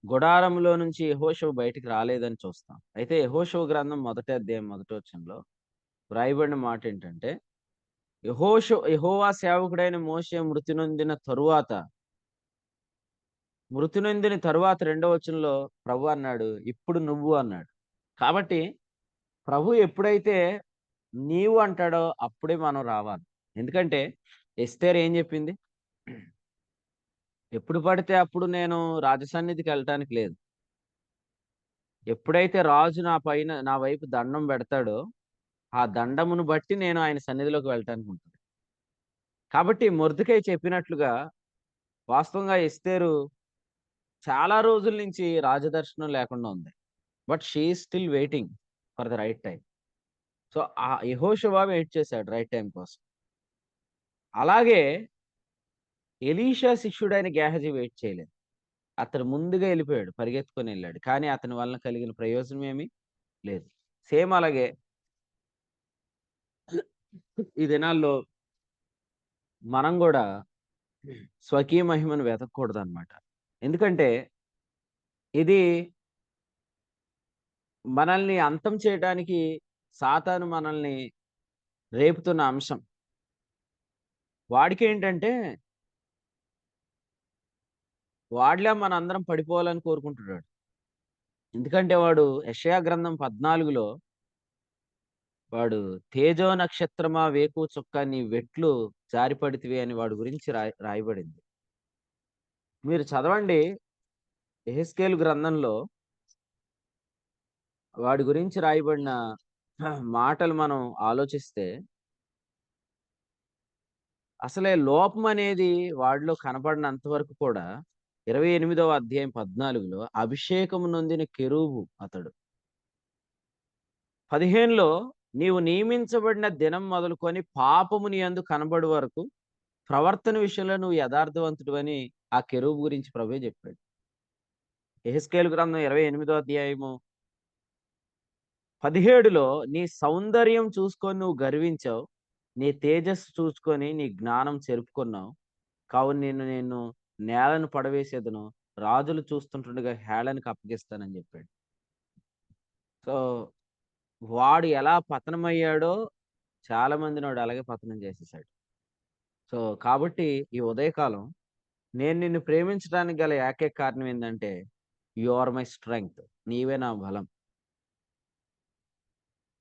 గుడారంలో నుంచి యెహోషువ బయటికి రాలేదని చూస్తాం. అయితే యెహోషువ గ్రంథం మొదటి అధ్యాయం మొదటి వచనంలో వ్రాయబడిన మాటేంటంటే, యెహోవా సేవకుడైన మోషే మృతి నొందిన తరువాత రెండో వచనంలో ప్రభు అన్నాడు, ఇప్పుడు నువ్వు అన్నాడు. కాబట్టి ప్రభు ఎప్పుడైతే నీవు అంటాడో అప్పుడే మనం రావాలి. ఎందుకంటే ఎస్తేర్ ఏం చెప్పింది? ఎప్పుడు పడితే అప్పుడు నేను రాజసన్నిధికెళ్ళటానికి లేదు. ఎప్పుడైతే రాజు నా వైపు దండం పెడతాడో, ఆ దండమును బట్టి నేను ఆయన సన్నిధిలోకి వెళ్ళటానికి ఉంటుంది. కాబట్టి మొర్దెకై చెప్పినట్లుగా వాస్తవంగా ఎస్తేరు చాలా రోజుల నుంచి రాజదర్శనం లేకుండా ఉంది. But she is still waiting for the right time. So, ఆ యెహోషువ వెయిట్ చేశాడు రైట్ టైమ్ కోసం. అలాగే ఎలీషా శిష్యుడైన గేహజీ వెయిట్ చేయలేదు. అతను ముందుగా ఎళ్ళిపోయాడు. పరిగెత్తుకొని ఎళ్ళాడు. కానీ అతని వలన కలిగిన ప్రయోజనం ఏమీ లేదు. సేమ్ అలాగే ఈ దినాల్లో మనం గూడా స్వకీయ మహిమను వెతకూడదనమాట. ఎందుకంటే ఇది మనల్ని అంతం చేయడానికి సాతాను మనల్ని రేపుతున్న అంశం. వాడికేంటంటే వాడిలా మనందరం పడిపోవాలని కోరుకుంటున్నాడు. ఎందుకంటే వాడు యెషయా గ్రంథం 14లో వాడు తేజో నక్షత్రమా వేకువ చుక్క నీ వెట్లు జారిపడితివి అని వాడి గురించి రాయబడింది. మీరు చదవండి యెహెజ్కేలు గ్రంథంలో వాడి గురించి రాయబడిన మాటలు మనం ఆలోచిస్తే అసలే లోపం అనేది వాడిలో కనపడినంత వరకు కూడా 28వ అధ్యాయం 14లో అభిషేకము నొందిన కెరూబు అతడు. 15లో నీవు నియమించబడిన దినం మొదలుకొని పాపము నీ యందు కనబడు వరకు ప్రవర్తన విషయంలో నువ్వు యథార్థవంతుడివని ఆ కెరూబు గురించి ప్రభువే చెప్పాడు. యెహెజ్కేలు గ్రంథం 28వ అధ్యాయము 17లో నీ సౌందర్యం చూసుకొని నువ్వు గర్వించావు. నీ తేజస్సు చూసుకొని నీ జ్ఞానం చెరుపుకున్నావు. కావున నేను నేలను పడవేసేదను. రాజులు చూస్తుంటుండగా హేళనకు అప్పగిస్తానని చెప్పాడు. సో, వాడు ఎలా పతనమయ్యాడో చాలా మందిని వాడు అలాగే పతనం చేసేసాడు. సో, కాబట్టి ఈ ఉదయకాలం నేను నిన్ను ప్రేమించడానికి గల ఏకైక కారణం ఏందంటే, యూ ఆర్ మై స్ట్రెంగ్త్. నీవే నా బలం.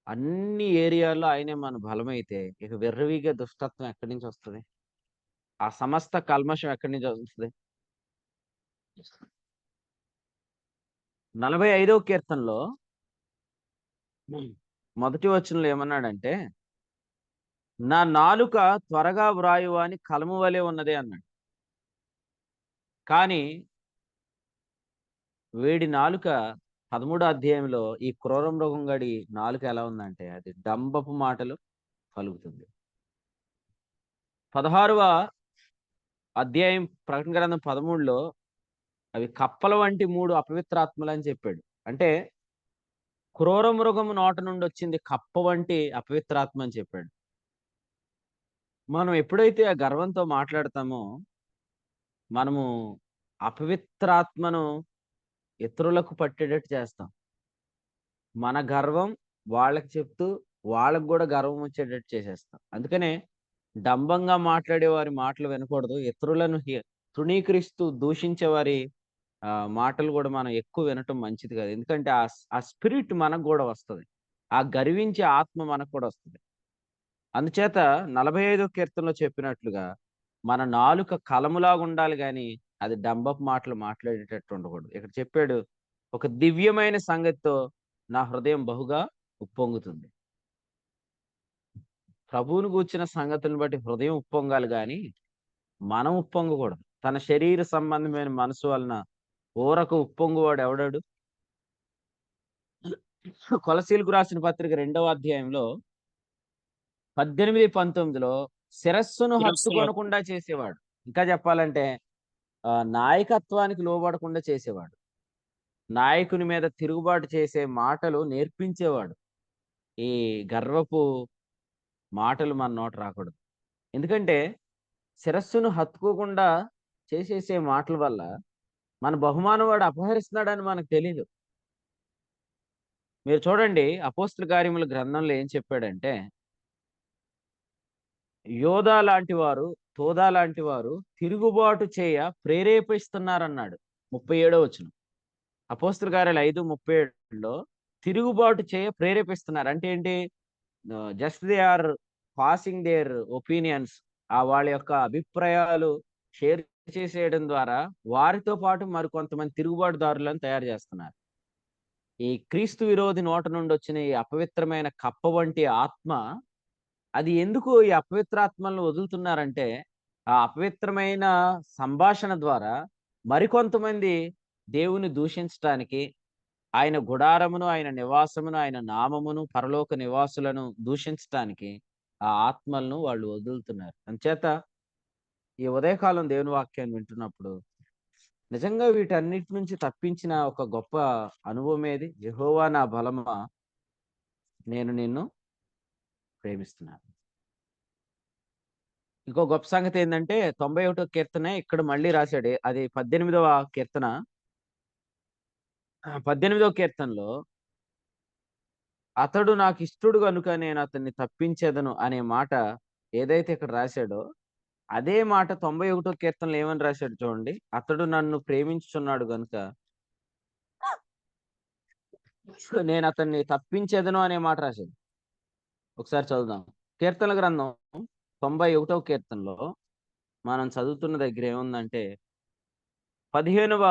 అన్ని ఏరియాల్లో ఆయనే మన బలమైతే, ఇక విర్రవీగే దుష్టత్వం ఎక్కడి నుంచి వస్తది? ఆ సమస్త కల్మషం ఎక్కడి నుంచి వస్తది? 45వ కీర్తనలో మొదటి వచనంలో ఏమన్నాడంటే, నా నాలుక త్వరగా వ్రాయువా అని కలము వలె ఉన్నదే అన్నాడు. కానీ వీడి నాలుక 13వ అధ్యాయంలో ఈ క్రూర మృగం గడి నాలుక ఎలా ఉందంటే, అది డంబపు మాటలు పలుకుతుంది. 16వ అధ్యాయం ప్రకటన గ్రంథం 13లో అవి కప్పల వంటి 3 అపవిత్రాత్మలని చెప్పాడు. అంటే క్రూర మృగము నోట నుండి వచ్చింది కప్ప వంటి అపవిత్రాత్మ అని చెప్పాడు. మనం ఎప్పుడైతే ఆ గర్వంతో మాట్లాడతామో, మనము అపవిత్రాత్మను ఇతరులకు పట్టేటట్టు చేస్తాం. మన గర్వం వాళ్ళకి చెప్తూ, వాళ్ళకి గూడా గర్వం వచ్చేటట్టు చేసేస్తాం. అందుకనే డంబంగా మాట్లాడే వారి మాటలు వినకూడదు. ఇతరులను తృణీకరిస్తూ దూషించే వారి మాటలు గూడా మనం ఎక్కువ వినటం మంచిది కాదు. ఎందుకంటే ఆ స్పిరిట్ మనకు గూడా వస్తది. ఆ గర్వించే ఆత్మ మనకు కూడా వస్తది. అందుచేత 45వ కీర్తనలో చెప్పినట్లుగా మన నాలుక కలములాగుండాలి గాని, అది డంబపు మాటలు మాట్లాడేటట్టు ఉండకూడదు. ఇక్కడ చెప్పాడు, ఒక దివ్యమైన సంగతితో నా హృదయం బహుగా ఉప్పొంగుతుంది. ప్రభువును గూర్చిన సంగతులను బట్టి హృదయం ఉప్పొంగాలి గాని, మనం ఉప్పొంగకూడదు. తన శరీర సంబంధమైన మనసు వలన ఊరకు ఉప్పొంగువాడు ఎవడాడు? కొలసీలకు రాసిన పత్రిక 2వ అధ్యాయంలో 18, 19లో శిరస్సును శిరస్సును హత్తుకొనకుండా చేసేవాడు. ఇంకా చెప్పాలంటే నాయకత్వానికి లోబడకుండా చేసేవాడు. నాయకుని మీద తిరుగుబాటు చేసే మాటలు నేర్పించేవాడు. ఈ గర్వపు మాటలు మన నోట రాకూడదు. ఎందుకంటే శిరస్సును హత్తుకోకుండా చేసేసే మాటల వల్ల మన బహుమానం వాడు అపహరిస్తున్నాడని మనకు తెలీదు. మీరు చూడండి అపోస్తల కార్యముల గ్రంథంలో ఏం చెప్పాడంటే, యోధా లాంటి వారు, తోదా లాంటి వారు తిరుగుబాటు చేయ ప్రేరేపిస్తున్నారన్నాడు. 37వ వచనం. అపోస్తల కార్యాలు 5:37లో తిరుగుబాటు చేయ ప్రేరేపిస్తున్నారు. అంటే ఏంటి? Just they are passing their opinions. వాళ్ళ యొక్క అభిప్రాయాలు షేర్ చేసేయడం ద్వారా వారితో పాటు మరికొంతమంది తిరుగుబాటుదారులను తయారు చేస్తున్నారు. ఈ క్రీస్తు విరోధి నోట నుండి వచ్చిన ఈ అపవిత్రమైన కప్ప వంటి ఆత్మ, అది ఎందుకు ఈ అపవిత్రాత్మలను వదులుతున్నారంటే, ఆ అపవిత్రమైన సంభాషణ ద్వారా మరికొంతమంది దేవుని దూషించటానికి, ఆయన గుడారమును, ఆయన నివాసమును, ఆయన నామమును, పరలోక నివాసులను దూషించటానికి ఆ ఆత్మలను వాళ్ళు వదులుతున్నారు. అందుచేత ఈ ఉదయకాలం దేవుని వాక్యాన్ని వింటున్నప్పుడు నిజంగా వీటన్నిటి నుంచి తప్పించిన ఒక గొప్ప అనుభవం ఏది? యెహోవా నా బలమా, నేను నిన్ను ప్రేమిస్తున్నాను. ఇంకో గొప్ప సంగతి ఏందంటే 91 కీర్తనే ఇక్కడ మళ్ళీ రాశాడు. అది 18వ కీర్తన. 18వ కీర్తనలో అతడు నాకిష్టుడు గనుక నేను అతన్ని తప్పించెదను అనే మాట ఏదైతే ఇక్కడ రాశాడో, అదే మాట 91 కీర్తనలో ఏమని రాశాడు చూడండి. అతడు నన్ను ప్రేమించుచున్నాడు గనుక నేను అతన్ని తప్పించెదను అనే మాట రాశాడు. ఒకసారి చదువుదాం. కీర్తనల గ్రంథం 91వ కీర్తనలో మనం చదువుతున్న దగ్గర ఏముందంటే 15వ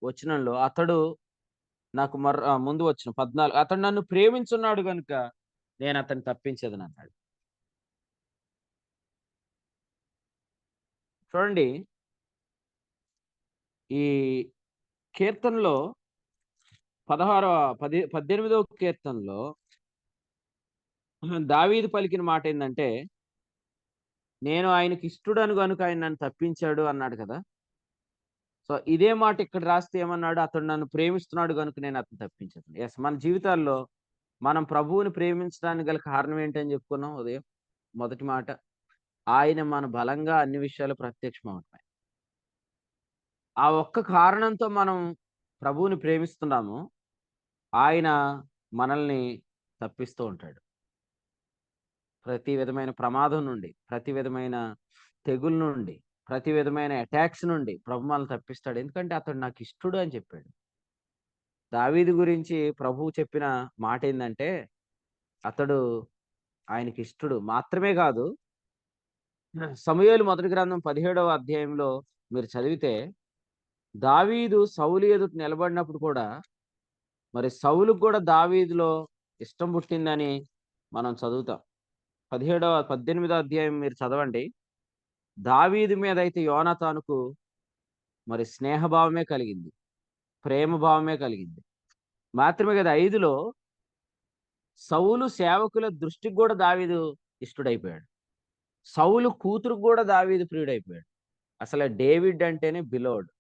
వచనంలో అతడు నాకు ముందు వచ్చిన 14 అతడు నన్ను ప్రేమించున్నాడు గనుక నేను అతన్ని తప్పించేదనన్నాడు. చూడండి ఈ కీర్తనలో 18వ కీర్తనలో దావీదు పలికిన మాట ఏందంటే, నేను ఆయనకి ఇష్టుడను గనుక ఆయన నన్ను తప్పించాడు అన్నాడు కదా! సో, ఇదే మాట ఇక్కడ రాస్తే ఏమన్నాడు? అతడు నన్ను ప్రేమిస్తున్నాడు గనుక నేను అతన్ని తప్పించాను. యెస్, మన జీవితాల్లో మనం ప్రభువుని ప్రేమించడానికి గల కారణం ఏంటని చెప్పుకున్నాం ఉదయం. మొదటి మాట, ఆయన మన బలంగా అన్ని విషయాలు ప్రత్యక్షమవుతాయి. ఆ ఒక్క కారణంతో మనం ప్రభువుని ప్రేమిస్తున్నాము. ఆయన మనల్ని తప్పిస్తూ ఉంటాడు. ప్రతి విధమైన ప్రమాదం నుండి, ప్రతి విధమైన తెగులు నుండి, ప్రతి విధమైన అటాక్స్ నుండి ప్రభు మనల్ని తప్పిస్తాడు. ఎందుకంటే అతడు నాకు ఇష్టుడు అని చెప్పాడు. దావీదు గురించి ప్రభువు చెప్పిన మాట ఏందంటే, అతడు ఆయనకి ఇష్టుడు మాత్రమే కాదు. సమూయేలు మొదటి గ్రంథం 17వ అధ్యాయంలో మీరు చదివితే, దావీదు సౌలు ఎదుట నిలబడినప్పుడు కూడా మరి సౌలుకు కూడా దావీదులో ఇష్టం పుట్టిందని మనం చదువుతాం. 18వ అధ్యాయం మీరు చదవండి. దావీదు మీద అయితే యోనాతానుకు మరి స్నేహభావమే కలిగింది. ప్రేమ భావమే కలిగింది. మాత్రమే కదా 5లో సౌలు సేవకుల దృష్టికి కూడా దావీదు ఇష్టుడైపోయాడు. సౌలు కూతురుకు కూడా దావీదు ప్రియుడైపోయాడు. అసలు డేవిడ్ అంటేనే బిలోవ్డ్.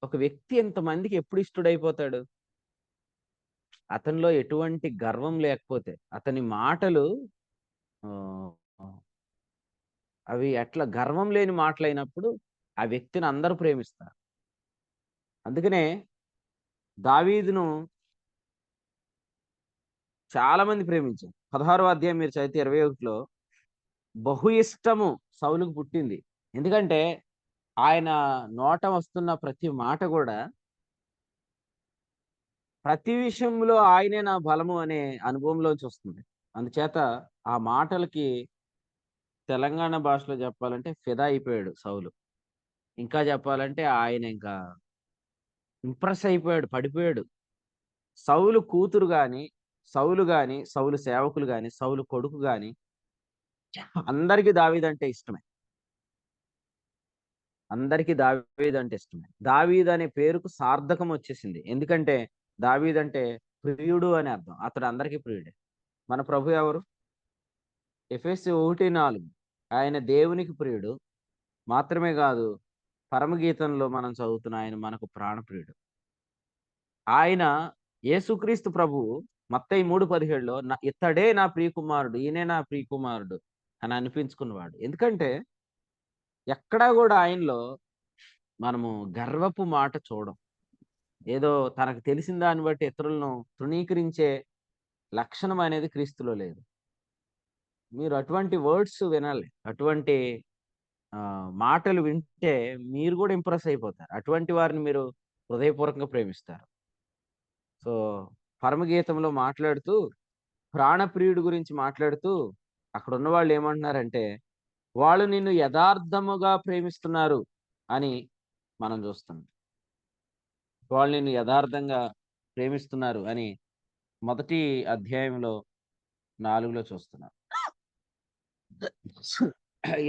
ఒక వ్యక్తి ఎంతమందికి ఎప్పుడు ఇష్టుడైపోతాడు? అతనిలో ఎటువంటి గర్వం లేకపోతే, అతని మాటలు ఆహ్, అవి అట్లా గర్వం లేని మాటలైనప్పుడు ఆ వ్యక్తిని అందరూ ప్రేమిస్తారు. అందుకనే దావీదును చాలా మంది ప్రేమించారు. 16వ అధ్యాయం మీరు చదివితే 21లో బహు ఇష్టము సౌలుకు పుట్టింది. ఎందుకంటే ఆయన నోట వస్తున్న ప్రతి మాట గూడా, ప్రతి విషయంలో ఆయనే నా బలము అనే అనుభవంలోంచి వస్తుంది. అందుచేత ఆ మాటలకి తెలంగాణ భాషలో చెప్పాలంటే ఫిదా అయిపోయాడు సౌలు. ఇంకా చెప్పాలంటే ఆయన ఇంకా ఇంప్రెస్ అయిపోయాడు, పడిపోయాడు. సౌలు కూతురు గాని, సౌలు గాని, సౌలు సేవకులు గాని, సౌలు కొడుకు గాని అందరికి దావీదంటే ఇష్టమే. అందరికి దావీదంటే ఇష్టమే. దావీదు అనే పేరుకు సార్థకం వచ్చేసింది. ఎందుకంటే దావీదంటే ప్రియుడు అని అర్థం. అతడు అందరికీ ప్రియుడే. మన ప్రభు ఎవరు? ఎఫెసీ 1:4 ఆయన దేవునికి ప్రియుడు. మాత్రమే కాదు, పరమగీతంలో మనం చదువుతున్న ఆయన మనకు ప్రాణప్రియుడు. ఆయన యేసుక్రీస్తు ప్రభువు మత్తయి 3:17లో ఇతడే నా ప్రియకుమారుడు, ఈయనే నా ప్రియకుమారుడు అని అనిపించుకున్నవాడు. ఎందుకంటే ఎక్కడా గూడా ఆయనలో మనము గర్వపు మాట చూడం. ఏదో తనకు తెలిసిన దాన్ని బట్టి ఇతరులను తృణీకరించే లక్షణం అనేది క్రీస్తులో లేదు. మీరు అటువంటి వర్డ్స్ వినాలి. అటువంటి మాటలు వింటే మీరు గూడా ఇంప్రెస్ అయిపోతారు. అటువంటి వారిని మీరు హృదయపూర్వకంగా ప్రేమిస్తారు. సో, పరమగీతంలో మాట్లాడుతూ, ప్రాణప్రియుడి గురించి మాట్లాడుతూ అక్కడున్న వాళ్ళు ఏమంటున్నారంటే, వాళ్ళు నిన్ను యథార్థముగా ప్రేమిస్తున్నారు అని మనం చూస్తున్నాం. వాళ్ళు నిన్ను యథార్థంగా ప్రేమిస్తున్నారు అని మొదటి అధ్యాయంలో 4లో చూస్తున్నాం.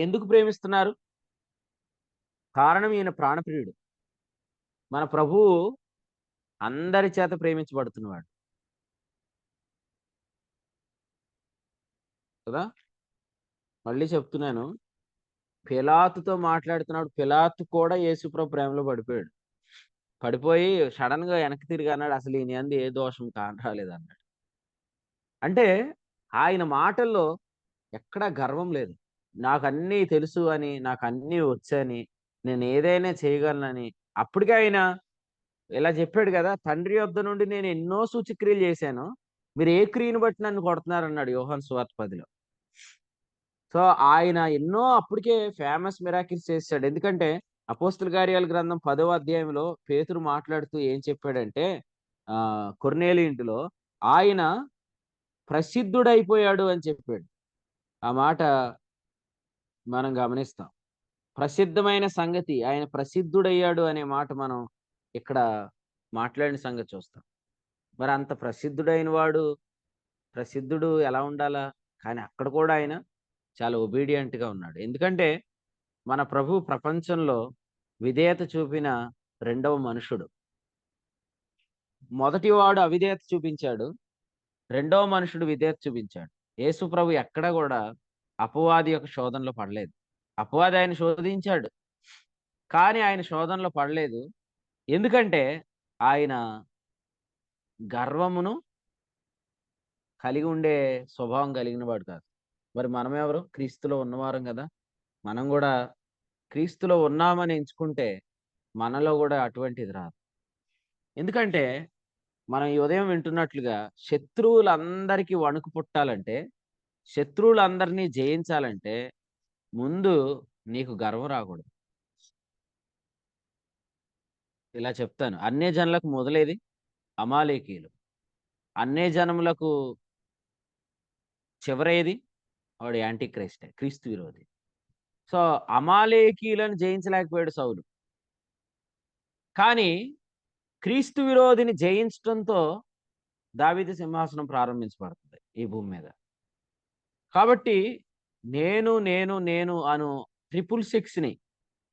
ఎందుకు ప్రేమిస్తున్నారు? కారణం ఈయన ప్రాణప్రియుడు. మన ప్రభువు అందరి చేత ప్రేమించబడుతున్నవాడు కదా. మళ్ళీ చెప్తున్నాను, పిలాతుతో మాట్లాడుతున్నాడు. పిలాతు కూడా యేసుప్రభు ప్రేమలో పడిపోయాడు. పడిపోయి సడన్ గా వెనక్కి తిరిగి అన్నాడు, అసలు ఈయన యందు ఏ దోషం కానరాలేదు అన్నాడు. అంటే ఆయన మాటల్లో ఎక్కడా గర్వం లేదు. నాకన్నీ తెలుసు అని, నాకన్నీ వచ్చని, నేను ఏదైనా చేయగలనని. అప్పటికే ఆయన ఇలా చెప్పాడు కదా, తండ్రి యొద్ద నుండి నేను ఎన్నో సూచక్రియలు చేశాను, మీరు ఏ క్రియను బట్టి నన్ను కొడుతున్నారన్నాడు యోహాను సువార్త 10లో. సో ఆయన ఎన్నో అప్పటికే ఫేమస్ మిరాకిల్స్ చేశాడు. ఎందుకంటే అపోస్తుల కార్యాల గ్రంథం 10వ అధ్యాయంలో పేతురు మాట్లాడుతూ ఏం చెప్పాడంటే, కొర్నేలి ఇంటిలో ఆయన ప్రసిద్ధుడైపోయాడు అని చెప్పాడు. ఆ మాట మనం గమనిస్తాం. ప్రసిద్ధమైన సంగతి, ఆయన ప్రసిద్ధుడయ్యాడు అనే మాట మనం ఇక్కడ మాట్లాడిన సంగతి చూస్తాం. మరి అంత ప్రసిద్ధుడైన వాడు, ప్రసిద్ధుడు ఎలా ఉండాలా? కానీ అక్కడ కూడా ఆయన చాలా ఒబీడియంట్ గా ఉన్నాడు. ఎందుకంటే మన ప్రభు ప్రపంచంలో విధేయత చూపిన రెండవ మనుషుడు. మొదటివాడు అవిధేయత చూపించాడు, రెండవ మనుషుడు విధేయత చూపించాడు. యేసు ప్రభు ఎక్కడ కూడా అపవాది యొక్క శోధనలో పడలేదు. అపవాది ఆయన శోధించాడు, కానీ ఆయన శోధనలో పడలేదు. ఎందుకంటే ఆయన గర్వమును కలిగి ఉండే స్వభావం కలిగిన వాడు కాదు. మరి మనమెవరు? క్రీస్తులో ఉన్నవారం కదా. మనం కూడా క్రీస్తులో ఉన్నామని ఎంచుకుంటే మనలో కూడా అటువంటిది రాదు. ఎందుకంటే మనం ఈ ఉదయం వింటున్నట్లుగా శత్రువులందరికీ వణుకు పుట్టాలంటే, శత్రువులందరినీ జయించాలంటే ముందు నీకు గర్వం రాకూడదు. ఇలా చెప్తాను, అన్యజనులకు మొదలేది అమాలేకీయులు, అన్యజనములకు చివరేది వాడు యాంటీ క్రైస్టే, క్రీస్తు విరోధి. సో అమాలేకీయులను జయించలేకపోయాడు సౌలు, కానీ క్రీస్తు విరోధిని జయించడంతో దావీదు సింహాసనం ప్రారంభించబడుతుంది ఈ భూమి మీద. కాబట్టి నేను నేను నేను అను 666ని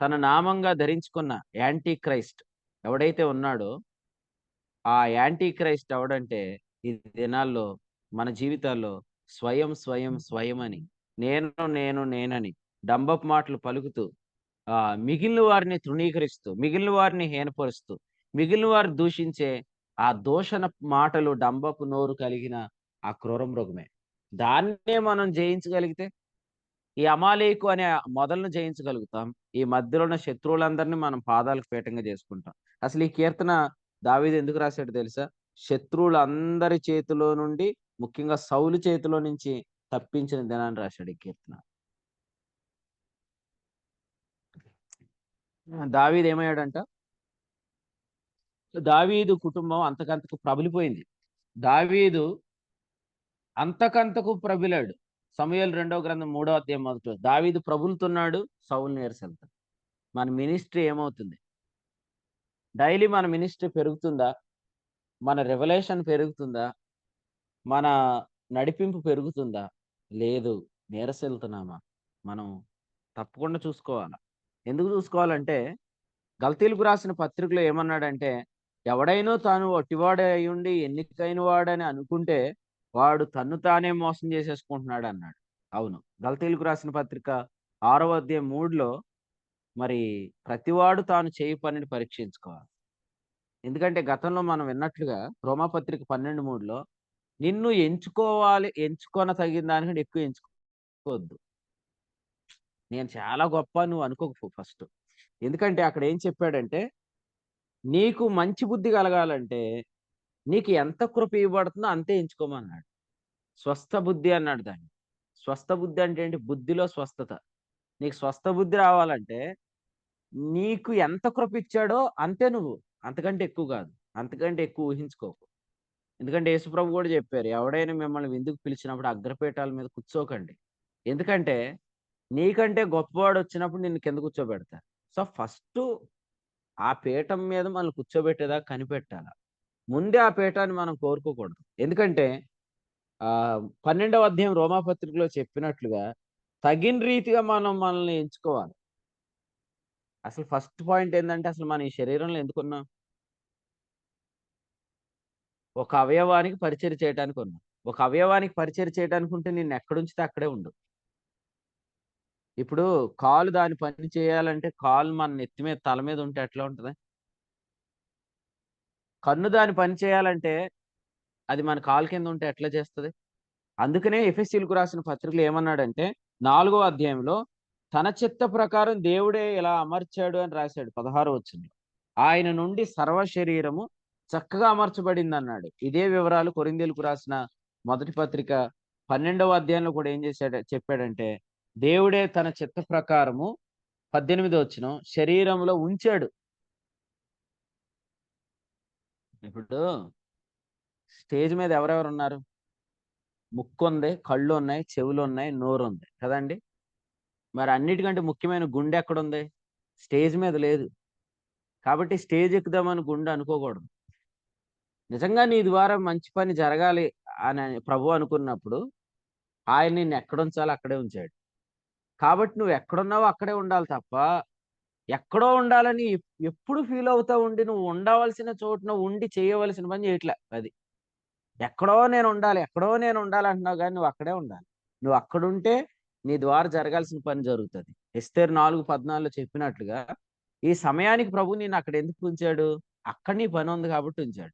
తన నామంగా ధరించుకున్న యాంటీ క్రైస్ట్ ఎవడైతే ఉన్నాడో, ఆ యాంటీ క్రైస్ట్ ఎవడంటే ఈ దినాల్లో మన జీవితాల్లో స్వయం స్వయం స్వయం అని, నేను నేను నేనని డంబపు మాటలు పలుకుతూ మిగిలిన వారిని తృణీకరిస్తూ, మిగిలిన వారిని హీనపరుస్తూ, మిగిలిన వారు దూషించే ఆ దూషణ మాటలు, డంబపు నోరు కలిగిన ఆ క్రూర మృగమే. దాన్నే మనం జయించగలిగితే ఈ అమాలేకు అనే మొదలను జయించగలుగుతాం. ఈ మధ్యలో ఉన్న శత్రువులందరినీ మనం పాదాలకు పీఠంగా చేసుకుంటాం. అసలు ఈ కీర్తన దావీదు ఎందుకు రాశాడు తెలుసా? శత్రువులందరి చేతిలో నుండి, ముఖ్యంగా సౌలు చేతిలో నుంచి తప్పించిన దినాన్ని రాశాడు ఈ కీర్తన. దావీదు ఏమయ్యాడంట? దావీదు కుటుంబం అంతకంతకు ప్రబలిపోయింది. దావీదు అంతకంతకు ప్రబిలాడు. సమూయేలు 2వ గ్రంథం 3వ అధ్యాయం మొదట, దావీదు ప్రబులుతున్నాడు, సౌలు నీరసెళ్తాడు. మన మినిస్ట్రీ ఏమవుతుంది? డైలీ మన మినిస్ట్రీ పెరుగుతుందా? మన రెవల్యూషన్ పెరుగుతుందా? మన నడిపింపు పెరుగుతుందా? లేదు. నీరసెళ్తున్నామా? మనం తప్పకుండా చూసుకోవాలి. ఎందుకు చూసుకోవాలంటే గల్తీలకు రాసిన పత్రికలో ఏమన్నాడంటే, ఎవడైనా తాను ఒట్టివాడే అయ్యుండి ఎన్నికైన వాడని అనుకుంటే వాడు తన్ను తానే మోసం చేసేసుకుంటున్నాడు అన్నాడు. అవును, గల్తీలకు రాసిన పత్రిక 6వ అధ్యాయం 3లో మరి ప్రతివాడు తాను చేయి పనిని పరీక్షించుకోవాలి. ఎందుకంటే గతంలో మనం విన్నట్లుగా రోమాపత్రిక 12:3లో నిన్ను ఎంచుకోవాలి, ఎంచుకొన తగిన దానికంటే ఎక్కువ ఎంచుకోవద్దు. నేను చాలా గొప్ప నువ్వు అనుకోకు ఫస్ట్. ఎందుకంటే అక్కడ ఏం చెప్పాడంటే, నీకు మంచి బుద్ధి కలగాలంటే నీకు ఎంత కృప ఇవ్వబడుతుందో అంతే ఎంచుకోమన్నాడు. స్వస్థ బుద్ధి అన్నాడు దాన్ని. స్వస్థ బుద్ధి అంటే ఏంటి? బుద్ధిలో స్వస్థత. నీకు స్వస్థ బుద్ధి రావాలంటే నీకు ఎంత కృప ఇచ్చాడో అంతే నువ్వు, అంతకంటే ఎక్కువ కాదు, అంతకంటే ఎక్కువ ఊహించుకోకు. ఎందుకంటే యేసుప్రభు కూడా చెప్పారు, ఎవడైనా మిమ్మల్ని విందుకు పిలిచినప్పుడు అగ్రపీఠాల మీద కూర్చోకండి. ఎందుకంటే నీకంటే గొప్పవాడు వచ్చినప్పుడు నిన్ను కింద కూర్చోబెడతారు. సో ఫస్ట్ ఆ పీఠం మీద మనల్ని కూర్చోబెట్టేదాకా కనిపెట్టాల. ముందే ఆ పీఠాన్ని మనం కోరుకోకూడదు. ఎందుకంటే 12వ అధ్యాయం రోమాపత్రికలో చెప్పినట్లుగా తగిన రీతిగా మనం మనల్ని ఎంచుకోవాలి. అసలు ఫస్ట్ పాయింట్ ఏంటంటే, అసలు మనం ఈ శరీరంలో ఎందుకున్నాం? ఒక అవయవానికి పరిచర్య చేయడానికి ఉన్నావు. ఒక అవయవానికి పరిచర్య చేయడానికి ఉంటే నిన్ను ఎక్కడుంచితే అక్కడే ఉండు. ఇప్పుడు కాలు దాని పని చేయాలంటే కాలు మన నెత్తి మీద తల మీద ఉంటే ఎట్లా ఉంటది? కన్ను దాని పని చేయాలంటే అది మన కాలు కింద ఉంటే ఎట్లా చేస్తది? అందుకనే ఎఫెసీయులకు రాసిన పత్రికలో ఏమన్నాడంటే 4వ అధ్యాయంలో తన చిత్త ప్రకారం దేవుడే ఇలా అమర్చాడు అని రాశాడు 16వ వచనంలో. ఆయన నుండి సర్వ శరీరము చక్కగా అమర్చబడిందన్నాడు. ఇదే వివరాలు కొరింథీయులకు రాసిన మొదటి పత్రిక 12వ అధ్యాయంలో కూడా ఏం చేశాడు చెప్పాడంటే దేవుడే తన చిత్త ప్రకారము 18వ వచనం శరీరంలో ఉంచాడు. ఇప్పుడు స్టేజ్ మీద ఎవరెవరున్నారు? ముక్కుంది, కళ్ళున్నాయి, చెవులున్నాయి, నోరుంది కదండీ! మరి అన్నిటికంటే ముఖ్యమైన గుండె ఎక్కడుంది? స్టేజ్ మీద లేదు. కాబట్టి స్టేజ్ ఎక్కుదామని గుండె అనుకోకూడదు. నిజంగా నీ ద్వారా మంచి పని జరగాలి అని ప్రభువు అనుకున్నప్పుడు ఆయన నిన్ను ఎక్కడుంచాలో అక్కడే ఉంచాడు. కాబట్టి నువ్వు ఎక్కడున్నావో అక్కడే ఉండాలి తప్ప, ఎక్కడో ఉండాలని ఎప్పుడు ఫీల్ అవుతా ఉండి నువ్వు ఉండవలసిన చోటున ఉండి చేయవలసిన పని చేయట్లే అది. ఎక్కడో నేను ఉండాలి అంటున్నావు గానీ నువ్వు అక్కడే ఉండాలి. నువ్వు అక్కడుంటే నీ ద్వారా జరగాల్సిన పని జరుగుతది. ఎస్తేరు 4:14లో చెప్పినట్లుగా ఈ సమయానికి ప్రభువు నిన్ను అక్కడ ఎందుకు ఉంచాడు? అక్కడ నీ పని ఉంది కాబట్టి ఉంచాడు.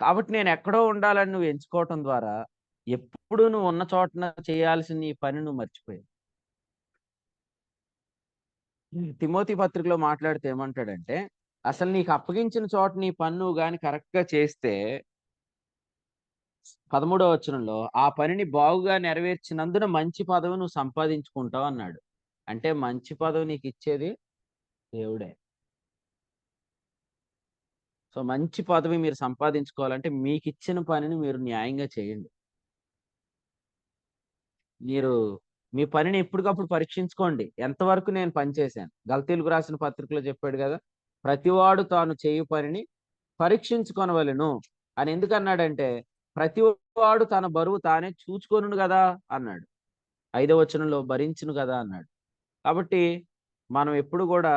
కాబట్టి నేను ఎక్కడో ఉండాలని నువ్వు ఎంచుకోవటం ద్వారా ఎప్పుడు నువ్వు ఉన్న చోటన చేయాల్సిన నీ పని నువ్వు మర్చిపోయావు. తిమోతి పత్రికలో మాట్లాడితే ఏమంటాడంటే, అసలు నీకు అప్పగించిన చోట నీ పని నువ్వు గాని కరెక్ట్‌గా చేస్తే 13వ వచనంలో ఆ పనిని బాగుగా నెరవేర్చినందున మంచి పదవి నువ్వు సంపాదించుకుంటావు అన్నాడు. అంటే మంచి పదవి నీకిచ్చేది దేవుడే. సో, మంచి పదవి మీరు సంపాదించుకోవాలంటే మీకిచ్చిన పనిని మీరు న్యాయంగా చేయండి. మీరు మీ పనిని ఎప్పటికప్పుడు పరీక్షించుకోండి. ఎంతవరకు నేను పని చేశాను. గల్తీయులకు రాసిన పత్రికలో చెప్పాడు గదా! ప్రతివాడు తాను చేయు పనిని పరీక్షించుకొనవలెను అని ఎందుకన్నాడంటే, ప్రతివాడు తన బరువు తానే చూచుకొనును గదా! అన్నాడు. 5వ వచనంలో భరించును గదా! అన్నాడు. కాబట్టి మనం ఎప్పుడు గూడా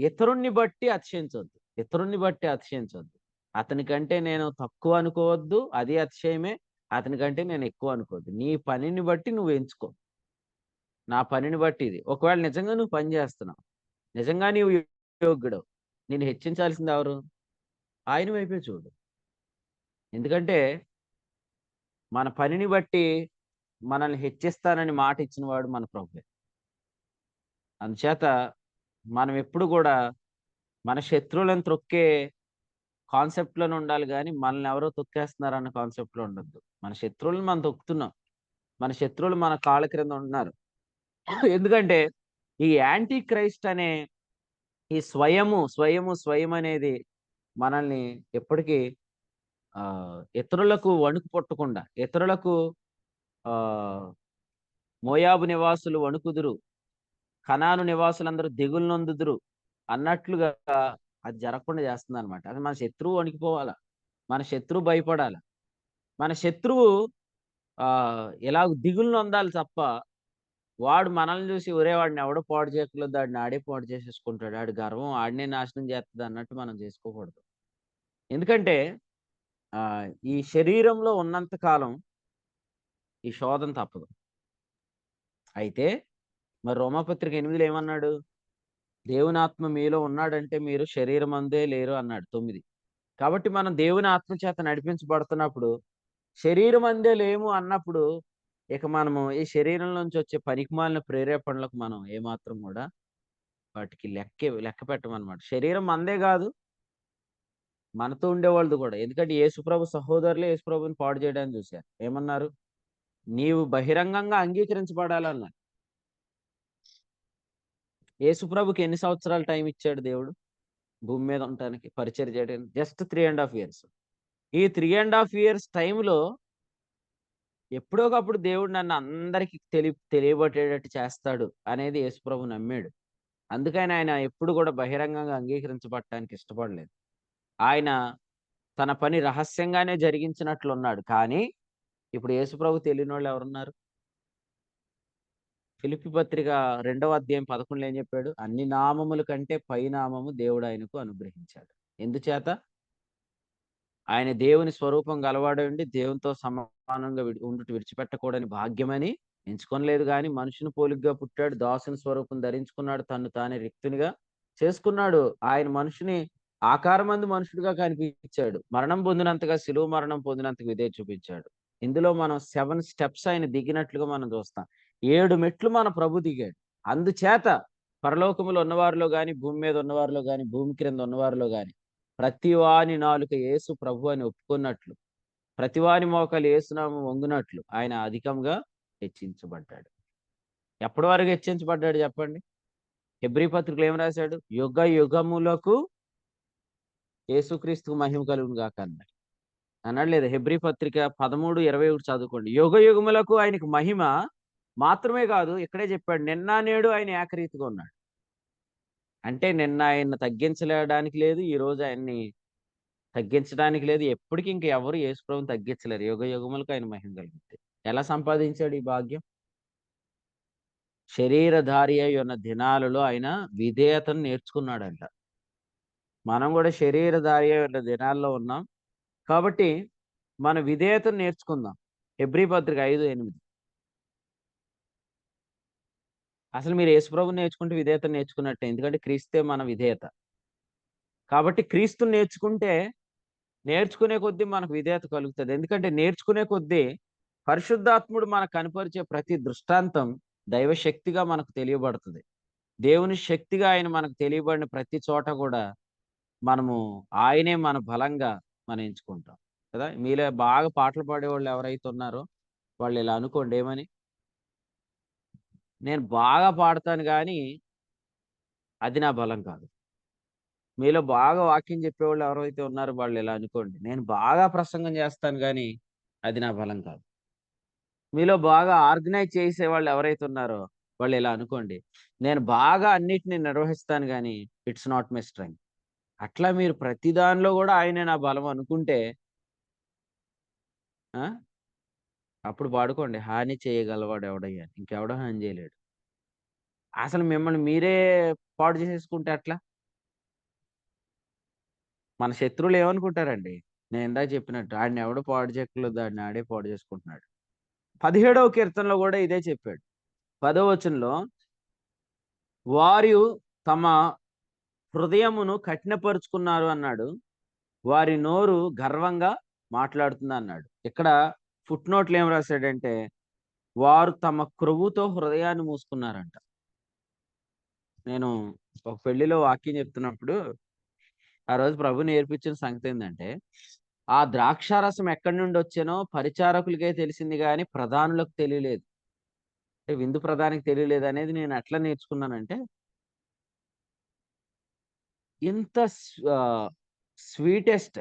ఇతరుణ్ణి బట్టి అతిశయించొద్దు. ఇతరుణ్ణి బట్టి అతిశయించొద్దు. అతనికంటే నేను తక్కువ అనుకోవద్దు. అది అతిశయమే. అతనికంటే నేను ఎక్కువ అనుకోవద్దు. నీ పనిని బట్టి నువ్వు ఎంచుకో. నా పనిని బట్టి ఇది. ఒకవేళ నిజంగా నువ్వు పని జేస్తున్నావు. నిజంగా నీవు యోగ్యుడవు. నిన్ను హెచ్చించాల్సింది ఎవరు? ఆయన వైపే చూడు. ఎందుకంటే మన పనిని బట్టి మనల్ని హెచ్చిస్తానని మాట ఇచ్చిన వాడు మన ప్రభువే. అందుచేత మనం ఎప్పుడు గూడా మన శత్రువులను త్రొక్కే కాన్సెప్ట్‌లోనే ఉండాలి గానీ, మనల్ని ఎవరో తొక్కేస్తున్నారన్న కాన్సెప్ట్‌లో ఉండొద్దు. మన శత్రువులను మనం తొక్కుతున్నాం. మన శత్రువులు మన కాళ్ళ క్రింద ఉంటున్నారు. ఎందుకంటే ఈ యాంటీ క్రైస్ట్ అనే ఈ స్వయం అనేది మనల్ని ఎప్పటికీ ఇతరులకు వణుకు పుట్టకుండా, ఇతరులకు ఆహ్, మోయాబు నివాసులు వణుకుదురు, కనాను నివాసులందరూ దిగులు నొందుదురు అన్నట్లుగా అది జరగకుండా చేస్తుందన్నమాట. అది మన శత్రువు వణికిపోవాల. మన శత్రువు భయపడాల. మన శత్రువు ఇలాగ దిగులు నొందాలి తప్ప, వాడు మనల్ని చూసి ఒరేయ్! వాడినెవడో పాడు చేయక్కర్లేదు. ఆడిని ఆడే పాడు చేసేసుకుంటాడు. ఆడి గర్వం ఆడినే నాశనం చేత్తది అన్నట్టు మనం చేసుకోకూడదు. ఎందుకంటే ఈ శరీరంలో ఉన్నంత కాలం ఈ శోధన తప్పదు. అయితే మరి రోమాపత్రిక 8లో ఏమన్నాడు? దేవుని ఆత్మ మీలో ఉన్నాడంటే మీరు శరీరమందే లేరు అన్నాడు 9. కాబట్టి మనం దేవుని ఆత్మ చేత నడిపించబడుతున్నప్పుడు శరీరమందే లేము అన్నప్పుడు ఇక మనము ఈ శరీరం నుంచి వచ్చే పనికిమాలిన ప్రేరేపణలకు మనం ఏమాత్రం గూడా వాటికి లెక్క పెట్టమనమాట. శరీరం మనదే గాదు. మనతో ఉండేవాళ్ళది గూడా. ఎందుకంటే యేసుప్రభు సహోదరులే యేసుప్రభుని పాడు చేయడానికి చూసారు. ఏమన్నారు? నీవు బహిరంగంగా అంగీకరించబడాలన్నారు. యేసుప్రభుకి ఎన్ని సంవత్సరాలు టైం ఇచ్చాడు దేవుడు? భూమి మీద ఉండటానికి, పరిచర్య చేయడానికి జస్ట్ 3½ ఇయర్స్. ఈ 3½ ఇయర్స్ టైంలో ఎప్పుడోకప్పుడు దేవుడు నన్ను అందరికి తెలియబట్టేటట్టు చేస్తాడు అనేది యేసుప్రభు నమ్మాడు. అందుకని ఆయన ఎప్పుడు కూడా బహిరంగంగా అంగీకరించబడటానికి ఇష్టపడలేదు. ఆయన తన పని రహస్యంగానే జరిగించినట్లున్నాడు. కానీ ఇప్పుడు యేసుప్రభు తెలియనోళ్ళు ఎవరున్నారు? ఫిలిప్పీ పత్రిక 2వ అధ్యాయం 11లో ఏం చెప్పాడు? అన్ని నామముల కంటే పై నామము దేవుడు ఆయనకు అనుగ్రహించాడు. ఎందుచేత? ఆయన దేవుని స్వరూపం గలవాడండి, దేవునితో సమానంగా ఉండుట విడిచిపెట్టకూడని భాగ్యమని ఎంచుకొనలేదు గాని మనుషుని పోలికగా పుట్టాడు, దాసుని స్వరూపం ధరించుకున్నాడు, తన్ను తానే రిక్తునిగా చేసుకున్నాడు. ఆయన మనిషిని ఆకారమందు మనుషుడిగా కనిపించాడు. మరణం పొందినంతగా శిలువ మరణం పొందినంతగా ఇదే చూపించాడు. ఇందులో మనం 7 స్టెప్స్ ఆయన దిగినట్లుగా మనం చూస్తాం. 7 మెట్లు మన ప్రభు దిగాడు. అందుచేత పరలోకములో ఉన్నవారిలో గాని, భూమి మీద ఉన్నవారిలో గాని, భూమి క్రింద ఉన్నవారిలో గాని ప్రతివాని నాలుక యేసు ప్రభు అని ఒప్పుకున్నట్లు, ప్రతివాని మోకాలు యేసునామం వంగునట్లు ఆయన అధికంగా హెచ్చించబడ్డాడు. ఎప్పటి వరకు హెచ్చించబడ్డాడు చెప్పండి? హెబ్రీ పత్రికలో ఏం రాశాడు? యుగ యుగములకు యేసుక్రీస్తుకు మహిమ కలుగును గాక అన్నాడు. అన్నాడు లేదా? హెబ్రీ పత్రిక 13:21 చదువుకోండి. యుగ యుగములకు ఆయనకు మహిమ మాత్రమే కాదు, ఇక్కడే చెప్పాడు నిన్న నేడు ఆయన ఏకరీతిగా ఉన్నాడు. అంటే నిన్న ఆయన్ని తగ్గించలేడానికి లేదు, ఈ రోజు ఆయన్ని తగ్గించడానికి లేదు. ఎప్పటికి ఇంక ఎవరు యేసుప్రభుని తగ్గించలేరు. యుగ యుగములకు ఆయన మహిమ కలుగుద్ది. ఎలా సంపాదించాడు ఈ భాగ్యం? శరీరధారి అయి ఉన్న దినాలలో ఆయన విధేయతను నేర్చుకున్నాడంట. మనం కూడా శరీరధారి అయి ఉన్న దినాల్లో ఉన్నాం కాబట్టి మన విధేయతను నేర్చుకుందాం. హెబ్రీ పత్రిక 5:8. అసలు మీరు యేసుప్రభుని నేర్చుకుంటే విధేయతను నేర్చుకున్నట్టే. ఎందుకంటే క్రీస్తే మన విధేయత. కాబట్టి క్రీస్తుని నేర్చుకుంటే నేర్చుకునే కొద్దీ మనకు విధేయత కలుగుతది. ఎందుకంటే నేర్చుకునే కొద్దీ పరిశుద్ధాత్ముడు మనకు కనపరిచే ప్రతి దృష్టాంతం దైవశక్తిగా మనకు తెలియబడుతుంది. దేవుని శక్తిగా ఆయన మనకు తెలియబడిన ప్రతి చోట కూడా మనము ఆయనే మన బలంగా మనం ఎంచుకుంటాం కదా. మీలో బాగా పాటలు పాడేవాళ్ళు ఎవరైతే ఉన్నారో వాళ్ళు ఇలా అనుకోండి, ఏమని? నేను బాగా పాడతాను కానీ అది నా బలం కాదు. మీలో బాగా వాక్యం చెప్పేవాళ్ళు ఎవరైతే ఉన్నారో వాళ్ళు ఇలా అనుకోండి, నేను బాగా ప్రసంగం చేస్తాను కానీ అది నా బలం కాదు. మీలో బాగా ఆర్గనైజ్ చేసేవాళ్ళు ఎవరైతే ఉన్నారో వాళ్ళు ఇలా అనుకోండి, నేను బాగా అన్నిటిని నిర్వహిస్తాను కానీ ఇట్స్ నాట్ మై స్ట్రెంగ్త్. అట్లా మీరు ప్రతి దానిలో కూడా ఆయనే నా బలం అనుకుంటే ఆ అప్పుడు పాడుకోండి, హాని చేయగలవాడు ఎవడయ్యా, ఇంకెవడో హాని చేయలేడు. అసలు మిమ్మల్ని మీరే పాడు చేసేసుకుంటే అట్లా మన శత్రువులు ఏమనుకుంటారండి? నేను ఇందాక చెప్పినట్టు ఆడిని ఎవడో పాడు చేయట్లేదు, ఆడిని ఆడే పాడు చేసుకుంటున్నాడు. 17వ కీర్తనలో కూడా ఇదే చెప్పాడు. 10వ వచనంలో వారు తమ హృదయమును కఠినపరుచుకున్నారు అన్నాడు, వారి నోరు గర్వంగా మాట్లాడుతుంది అన్నాడు. ఇక్కడ ఫుట్ నోట్లు ఏం రాశాడంటే వారు తమ క్రొవ్వుతో హృదయాన్ని మూసుకున్నారంట. నేను ఒక పెళ్లిలో వాక్యం చెప్తున్నప్పుడు ఆ రోజు ప్రభు నేర్పించిన సంగతి ఏంటంటే ఆ ద్రాక్షారసం ఎక్కడి నుండి వచ్చానో పరిచారకులకే తెలిసింది కానీ ప్రధానులకు తెలియలేదు. అంటే విందు ప్రధానికి తెలియలేదు అనేది నేను ఎట్లా నేర్చుకున్నానంటే, ఇంత స్వీటెస్ట్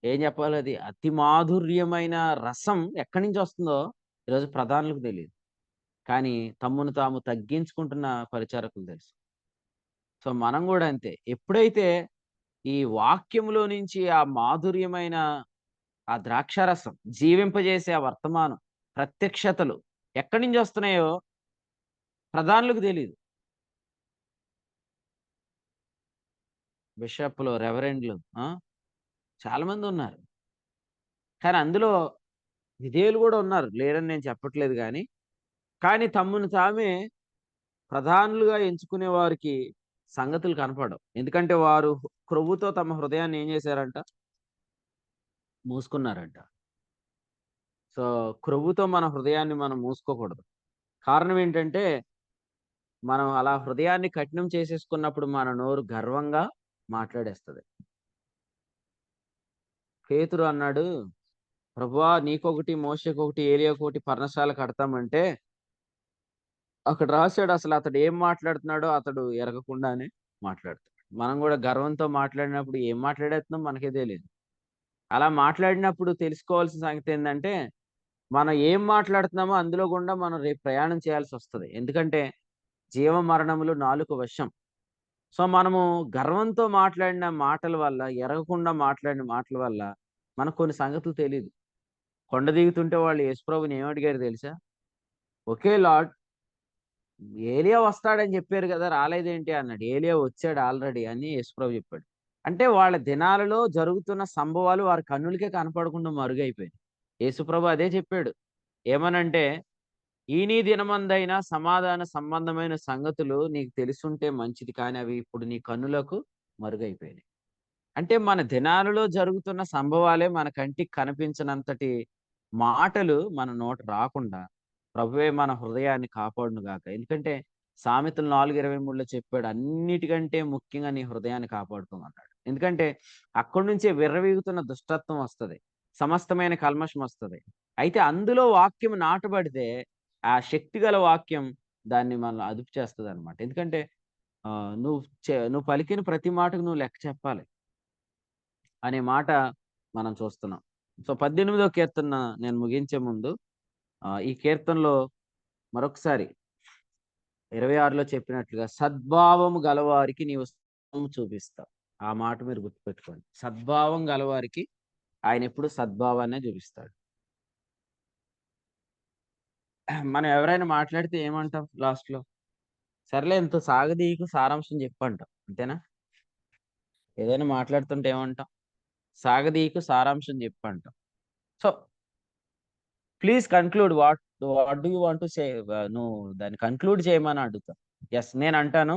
ఏం చెప్పాలి, అది అతి మాధుర్యమైన రసం ఎక్కడి నుంచి వస్తుందో ఈరోజు ప్రధానులకు తెలియదు, కానీ తమ్మును తాము తగ్గించుకుంటున్న పరిచారకులు తెలుసు. సో మనం కూడా అంతే. ఎప్పుడైతే ఈ వాక్యములో నుంచి ఆ మాధుర్యమైన ఆ ద్రాక్షారసం జీవింపజేసే ఆ వర్తమానం ప్రత్యక్షతలు ఎక్కడి నుంచి వస్తున్నాయో ప్రధానులకు తెలియదు. బిషప్లు, రెవరెండ్లు చాలా మంది ఉన్నారు. కానీ అందులో విధేయులు కూడా ఉన్నారు, లేరని నేను చెప్పట్లేదు కానీ. కానీ తమ్మును తామే ప్రధానులుగా ఎంచుకునే వారికి సంగతులు కనపడవు. ఎందుకంటే వారు క్రొవ్వుతో తమ హృదయాన్ని ఏం చేశారంట? మూసుకున్నారంట. సో క్రొవ్వుతో మన హృదయాన్ని మనం మూసుకోకూడదు. కారణం ఏంటంటే మనం అలా హృదయాన్ని కఠినం చేసేసుకున్నప్పుడు మన నోరు గర్వంగా మాట్లాడేస్తుంది. పేతురు అన్నాడు, ప్రభువా నీకొకటి, మోషేకొకటి, ఏలియాకొకటి పర్ణశాల కడతామంటే అక్కడ రాశాడు అసలు అతడు ఏం మాట్లాడుతున్నాడో అతడు ఎరగకుండానే మాట్లాడుతాడు. మనం కూడా గర్వంతో మాట్లాడినప్పుడు ఏం మాట్లాడేస్తున్నాం మనకే తెలియదు. అలా మాట్లాడినప్పుడు తెలుసుకోవాల్సిన సంగతి ఏంటంటే మనం ఏం మాట్లాడుతున్నామో అందులో గుండా మనం రేపు ప్రయాణం చేయాల్సి వస్తుంది. ఎందుకంటే జీవ మరణములు నాలుక వశం. సో మనము గర్వంతో మాట్లాడిన మాటల వల్ల, ఎరగకుండా మాట్లాడిన మాటల వల్ల మనకు కొన్ని సంగతులు తెలియదు. కొండ దిగుతుంటే వాళ్ళు యేసుప్రభుని ఏమడిగారు తెలుసా? ఓకే లార్డ్, ఏలియా వస్తాడని చెప్పారు కదా, రాలేదేంటి అన్నాడు. ఏలియా వచ్చాడు ఆల్రెడీ అని యేసుప్రభు చెప్పాడు. అంటే వాళ్ళ దినాలలో జరుగుతున్న సంభవాలు వారి కన్నులకే కనపడకుండా మరుగైపోయాయి. యేసుప్రభు అదే చెప్పాడు. ఏమనంటే, "ఈ నీ దినమందైనా సమాధాన సంబంధమైన సంగతులు నీకు తెలిసుంటే మంచిది. కానీ అవి ఇప్పుడు నీ కన్నులకు మరుగైపోయినాయి." అంటే మన దినాలలో జరుగుతున్న సంభవాలే మన కంటికి కనిపించనంతటి మాటలు మన నోట రాకుండా ప్రభువే మన హృదయాన్ని కాపాడును గాక. ఎందుకంటే సామెతలు 4:23లో చెప్పాడు. అన్నిటికంటే ముఖ్యంగా నీ హృదయాన్ని కాపాడుకోమన్నాడు. ఎందుకంటే అక్కడి నుంచే విర్రవీగుతున్న దుష్టత్వం వస్తది. సమస్తమైన కల్మషం వస్తది. అయితే అందులో వాక్యం నాటబడితే ఆ శక్తిగల వాక్యం దాన్ని మనల్ని అదుపు చేస్తదనమాట. ఎందుకంటే నువ్వు పలికిన ప్రతి మాటకు నువ్వు లెక్క చెప్పాలి అనే మాట మనం చూస్తున్నాం. సో 18వ కీర్తన నేను ముగించే ముందు ఈ కీర్తనలో మరొకసారి 26లో చెప్పినట్లుగా సద్భావము గలవారికి నీవు సద్భావము చూపిస్తావు. ఆ మాట మీరు గుర్తుపెట్టుకోండి. సద్భావం గలవారికి ఆయన ఎప్పుడు సద్భావాన్నే చూపిస్తాడు. మనం ఎవరైనా మాట్లాడితే ఏమంటాం లాస్ట్‌లో? సర్లే ఇంత సాగదీయకు సారాంశం చెప్పు అంటాం. అంతేనా? ఏదైనా మాట్లాడుతుంటే ఏమంటాం? సాగదీయకు సారాంశం చెప్పు అంటాం. So please conclude what do you want to say నువ్వు దాన్ని కన్క్లూడ్ చేయమని అడుగుతా. యెస్ నేనంటాను.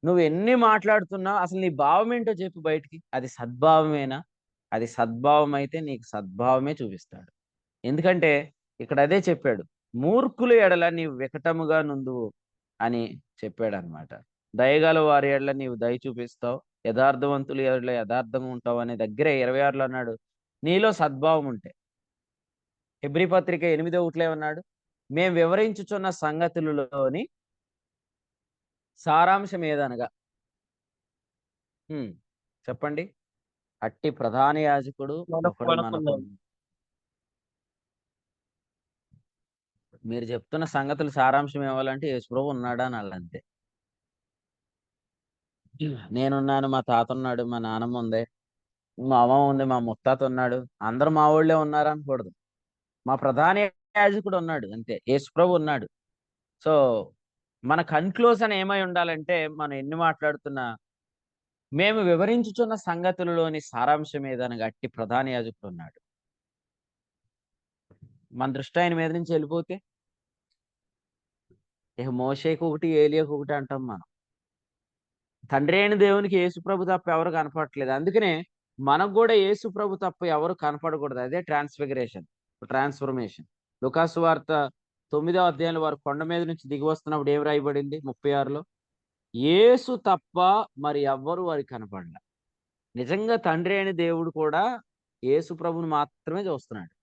నువ్వు ఎన్ని మాట్లాడుతున్నా అసలు నీ భావం ఏంటో చెప్పు బయటికి. అది సద్భావమేనా? అది సద్భావం అయితే నీకు సద్భావమే చూపిస్తాడు. ఎందుకంటే ఇక్కడ అదే చెప్పాడు. మూర్ఖుల ఎడల నీవు వికటముగా నుందువు అని చెప్పాడన్నమాట. దయగల వారి ఎడల నీవు దయ చూపిస్తావు. యథార్థవంతుల ఎడల యథార్థం ఉంటావు అనే దగ్గరే 26లో అన్నాడు. నీలో సద్భావం ఉంటే. హెబ్రీ పత్రిక 8:1 ఏమన్నాడు? మేము వివరించుచున్న సంగతులలోని సారాంశం ఏదనగా చెప్పండి. అట్టి ప్రధాన యాజకుడు ఒకడు మనకున్నాం. మీరు చెప్తున్న సంగతుల సారాంశం ఇవ్వాలంటే యేసుప్రభు ఉన్నాడా అనాలంతే. నేనున్నాను, మా తాత ఉన్నాడు, మా నాన్నమ్మ ఉంది, మా అమ్మ ఉంది, మా ముత్తాత ఉన్నాడు. అందరూ మా ఊళ్ళే ఉన్నారు అనకూడదు. మా ప్రధాన యాజకుడు ఉన్నాడు అంతే. యేసుప్రభు ఉన్నాడు. సో మన కన్క్లూజన్ ఏమై ఉండాలంటే మనం ఎన్ని మాట్లాడుతున్నా మేము వివరించుచున్న సంగతులలోని సారాంశం ఏదనగా అట్టి ప్రధాన యాజకుడు ఉన్నాడు. మన దృష్టి ఆయన మీద నుంచి వెళ్ళిపోతే ఇక మోషేకి ఒకటి ఏలియాకు ఒకటి అంటాం మనం. తండ్రి అయిన దేవునికి యేసుప్రభు తప్ప ఎవరు కనపడట్లేదు. అందుకనే మనకు కూడా యేసుప్రభు తప్ప ఎవరు కనపడకూడదు. అదే ట్రాన్స్ఫర్మేషన్. లూకాసు వార్త 9వ అధ్యాయంలో వారు కొండ మీద నుంచి దిగి వస్తున్నప్పుడు ఏం రాయబడింది 36లో? యేసు తప్ప మరి ఎవ్వరు వారికి కనపడలే. నిజంగా తండ్రి అయిన దేవుడు కూడా యేసు ప్రభుని మాత్రమే చూస్తున్నాడు.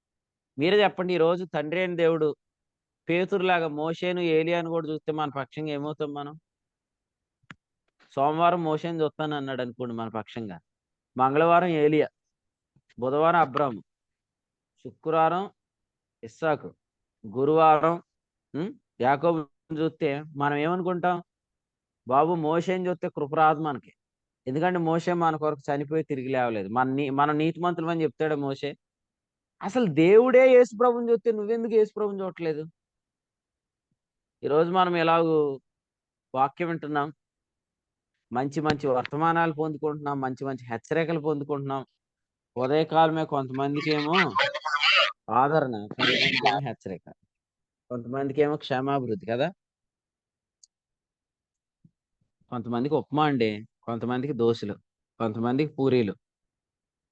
మీరే చెప్పండి, ఈ రోజు తండ్రి అయిన దేవుడు పేతురులాగా మోషేను ఏలియాను కూడా చూస్తే మన పక్షంగా ఏమవుతాం మనం? సోమవారం మోషేను చూస్తాను అన్నాడు అనుకోండి మన పక్షంగా, మంగళవారం ఏలియా, బుధవారం అబ్రాము, శుక్రవారం ఇస్సాకు, గురువారం యాకోబు చూస్తే మనం ఏమనుకుంటాం? బాబు మోషేని చూస్తే కృప రాదు మనకి. ఎందుకంటే మోషే మన కొరకు చనిపోయి తిరిగి లేవలేదు. మనం నీతిమంతులమని చెప్తాడా మోషే? అసలు దేవుడే యేసుప్రభుని చూస్తే నువ్వెందుకు యేసుప్రభుని చూడట్లేదు? ఈరోజు మనం ఎలాగూ వాక్యం వింటున్నాం, మంచి మంచి వర్తమానాలు పొందుకుంటున్నాం, మంచి మంచి హెచ్చరికలు పొందుకుంటున్నాం. ఉదయకాలమే కొంతమందికి ఏమో ఆదరణ, కొంతమందికి ఏమో హెచ్చరిక, కొంతమందికి ఏమో క్షేమాభివృద్ధి కదా. కొంతమందికి ఉప్మా అండి, కొంతమందికి దోశలు, కొంతమందికి పూరీలు.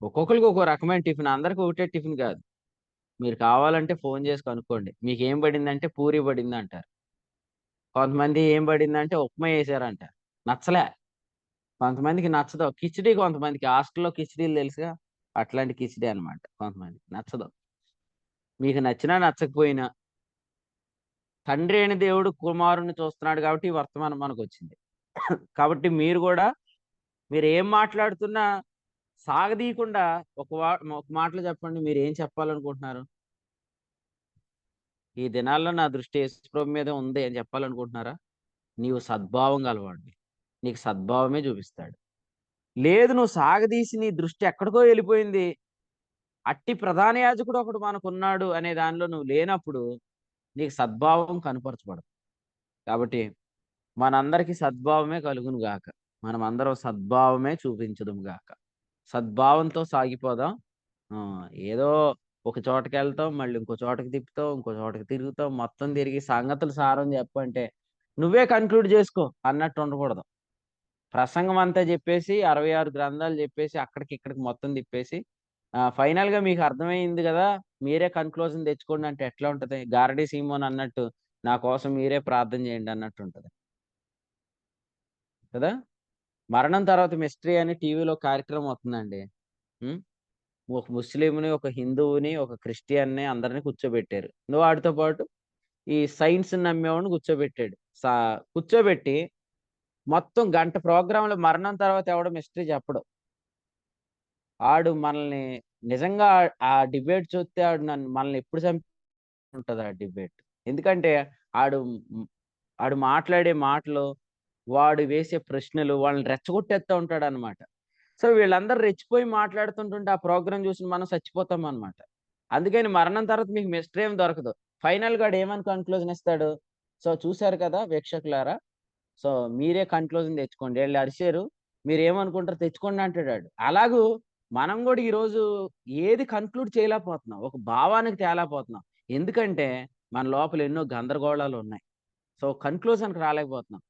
ఒక్కొక్కరికి ఒక్కో రకమైన టిఫిన్. అందరికి ఒకటే టిఫిన్ కాదు. మీరు కావాలంటే ఫోన్ చేసి కనుక్కోండి. మీకు ఏం పడిందంటే పూరి పడింది అంటారు. కొంతమంది ఏం పడిందంటే ఉప్మా వేసారంటారు. నచ్చలే. కొంతమందికి నచ్చదు. కిచిడి, కొంతమందికి హాస్టల్‌లో కిచిడీలు తెలుసుగా, అట్లాంటి కిచిడి అనమాట. కొంతమందికి నచ్చదు. మీకు నచ్చినా నచ్చకపోయినా తండ్రి అయిన దేవుడు కుమారుడిని చూస్తున్నాడు కాబట్టి ఈ వర్తమానం మనకొచ్చింది. కాబట్టి మీరు కూడా మీరేం మాట్లాడుతున్నా సాగదీయకుండా ఒక మాటలో చెప్పండి, మీరేం చెప్పాలనుకుంటున్నారు? ఈ దినాల్లో నా దృష్టి యేసుప్రభు మీద ఉంది అని చెప్పాలనుకుంటున్నారా? నీవు సద్భావం గలవాడివి. నీకు సద్భావమే చూపిస్తాడు. లేదు నువ్వు సాగదీసి నీ దృష్టి ఎక్కడికో వెళ్ళిపోయింది, అట్టి ప్రధాన యాజకుడు ఒకడు మనకున్నాడు అనే దానిలో నువ్వు లేనప్పుడు నీకు సద్భావం కనపరచబడదు. కాబట్టి మనందరికీ సద్భావమే కలుగును గాక. మనం అందరం సద్భావమే చూపించుదుము గాక. సద్భావంతో సాగిపోదాం. ఏదో ఒక చోటకెళ్తాం, మళ్ళీ ఇంకో చోటకి తిప్పుతాం, ఇంకో చోటకి తిరుగుతాం. మొత్తం తిరిగి సంగతుల సారం చెప్పంటే, నువ్వే కన్క్లూడ్ చేసుకో అన్నట్టు ఉండకూడదు. ప్రసంగం అంతా చెప్పేసి 66 గ్రంథాలు చెప్పేసి అక్కడికి ఇక్కడికి మొత్తం తిప్పేసి ఫైనల్‌గా మీకు అర్థమైంది గదా! మీరే కన్క్లూజన్ తెచ్చుకోండి అంటే ఎట్లా ఉంటది? గారడీ సీమోన్ అన్నట్టు నా కోసం మీరే ప్రార్థన చేయండి అన్నట్టు ఉంటది. కదా! మరణం తర్వాత మిస్టరీ అని టీవీలో కార్యక్రమం వస్తుందండి. హ్మ్. ఒక ముస్లింని, ఒక హిందువుని, ఒక క్రిస్టియన్‌ని అందరిని కూర్చోబెట్టారు. వాడితో పాటు ఈ సైన్స్‌ని నమ్మేవాడిని కూర్చోబెట్టాడు. సా కూర్చోబెట్టి మొత్తం గంట ప్రోగ్రామ్‌లో మరణం తర్వాత ఎవడు మిస్టరీ చెప్పడు. ఆడు మనల్ని నిజంగా ఆ డిబేట్ చూస్తే ఆడు మనల్ని ఎప్పుడు ఉంటది ఆ డిబేట్. ఎందుకంటే ఆడు హ్మ్, ఆడు మాట్లాడే మాటలు, వాడు వేసే ప్రశ్నలు వాళ్ళని రెచ్చగొట్టేత్తా ఉంటాడనమాట. సో, వీళ్ళందరూ రెచ్చిపోయి మాట్లాడుతుంటుంటే ఆ ప్రోగ్రామ్ చూసి మనం చచ్చిపోతామనమాట. అందుకని మరణం తర్వాత మీకు మిస్టరీ ఏమి దొరకదు. ఫైనల్‌గా ఆడేమని కన్క్లూజన్ ఇస్తాడు? సో, చూసారు కదా వీక్షకులారా! సో, మీరే కన్క్లూజన్ తెచ్చుకోండి. ఈళ్ళు అరిసారు. మీరేమనుకుంటారో తెచ్చుకోండి అంటాడాడు. అలాగూ మనం గూడా ఈరోజు ఏది కన్క్లూడ్ చేయలేకపోతున్నాం. ఒక భావానికి తేలేకపోతున్నాం. ఎందుకంటే, మన లోపల ఎన్నో గందరగోళాలున్నాయి. సో, కన్క్లూజన్‌కి రాలేకపోతున్నాం.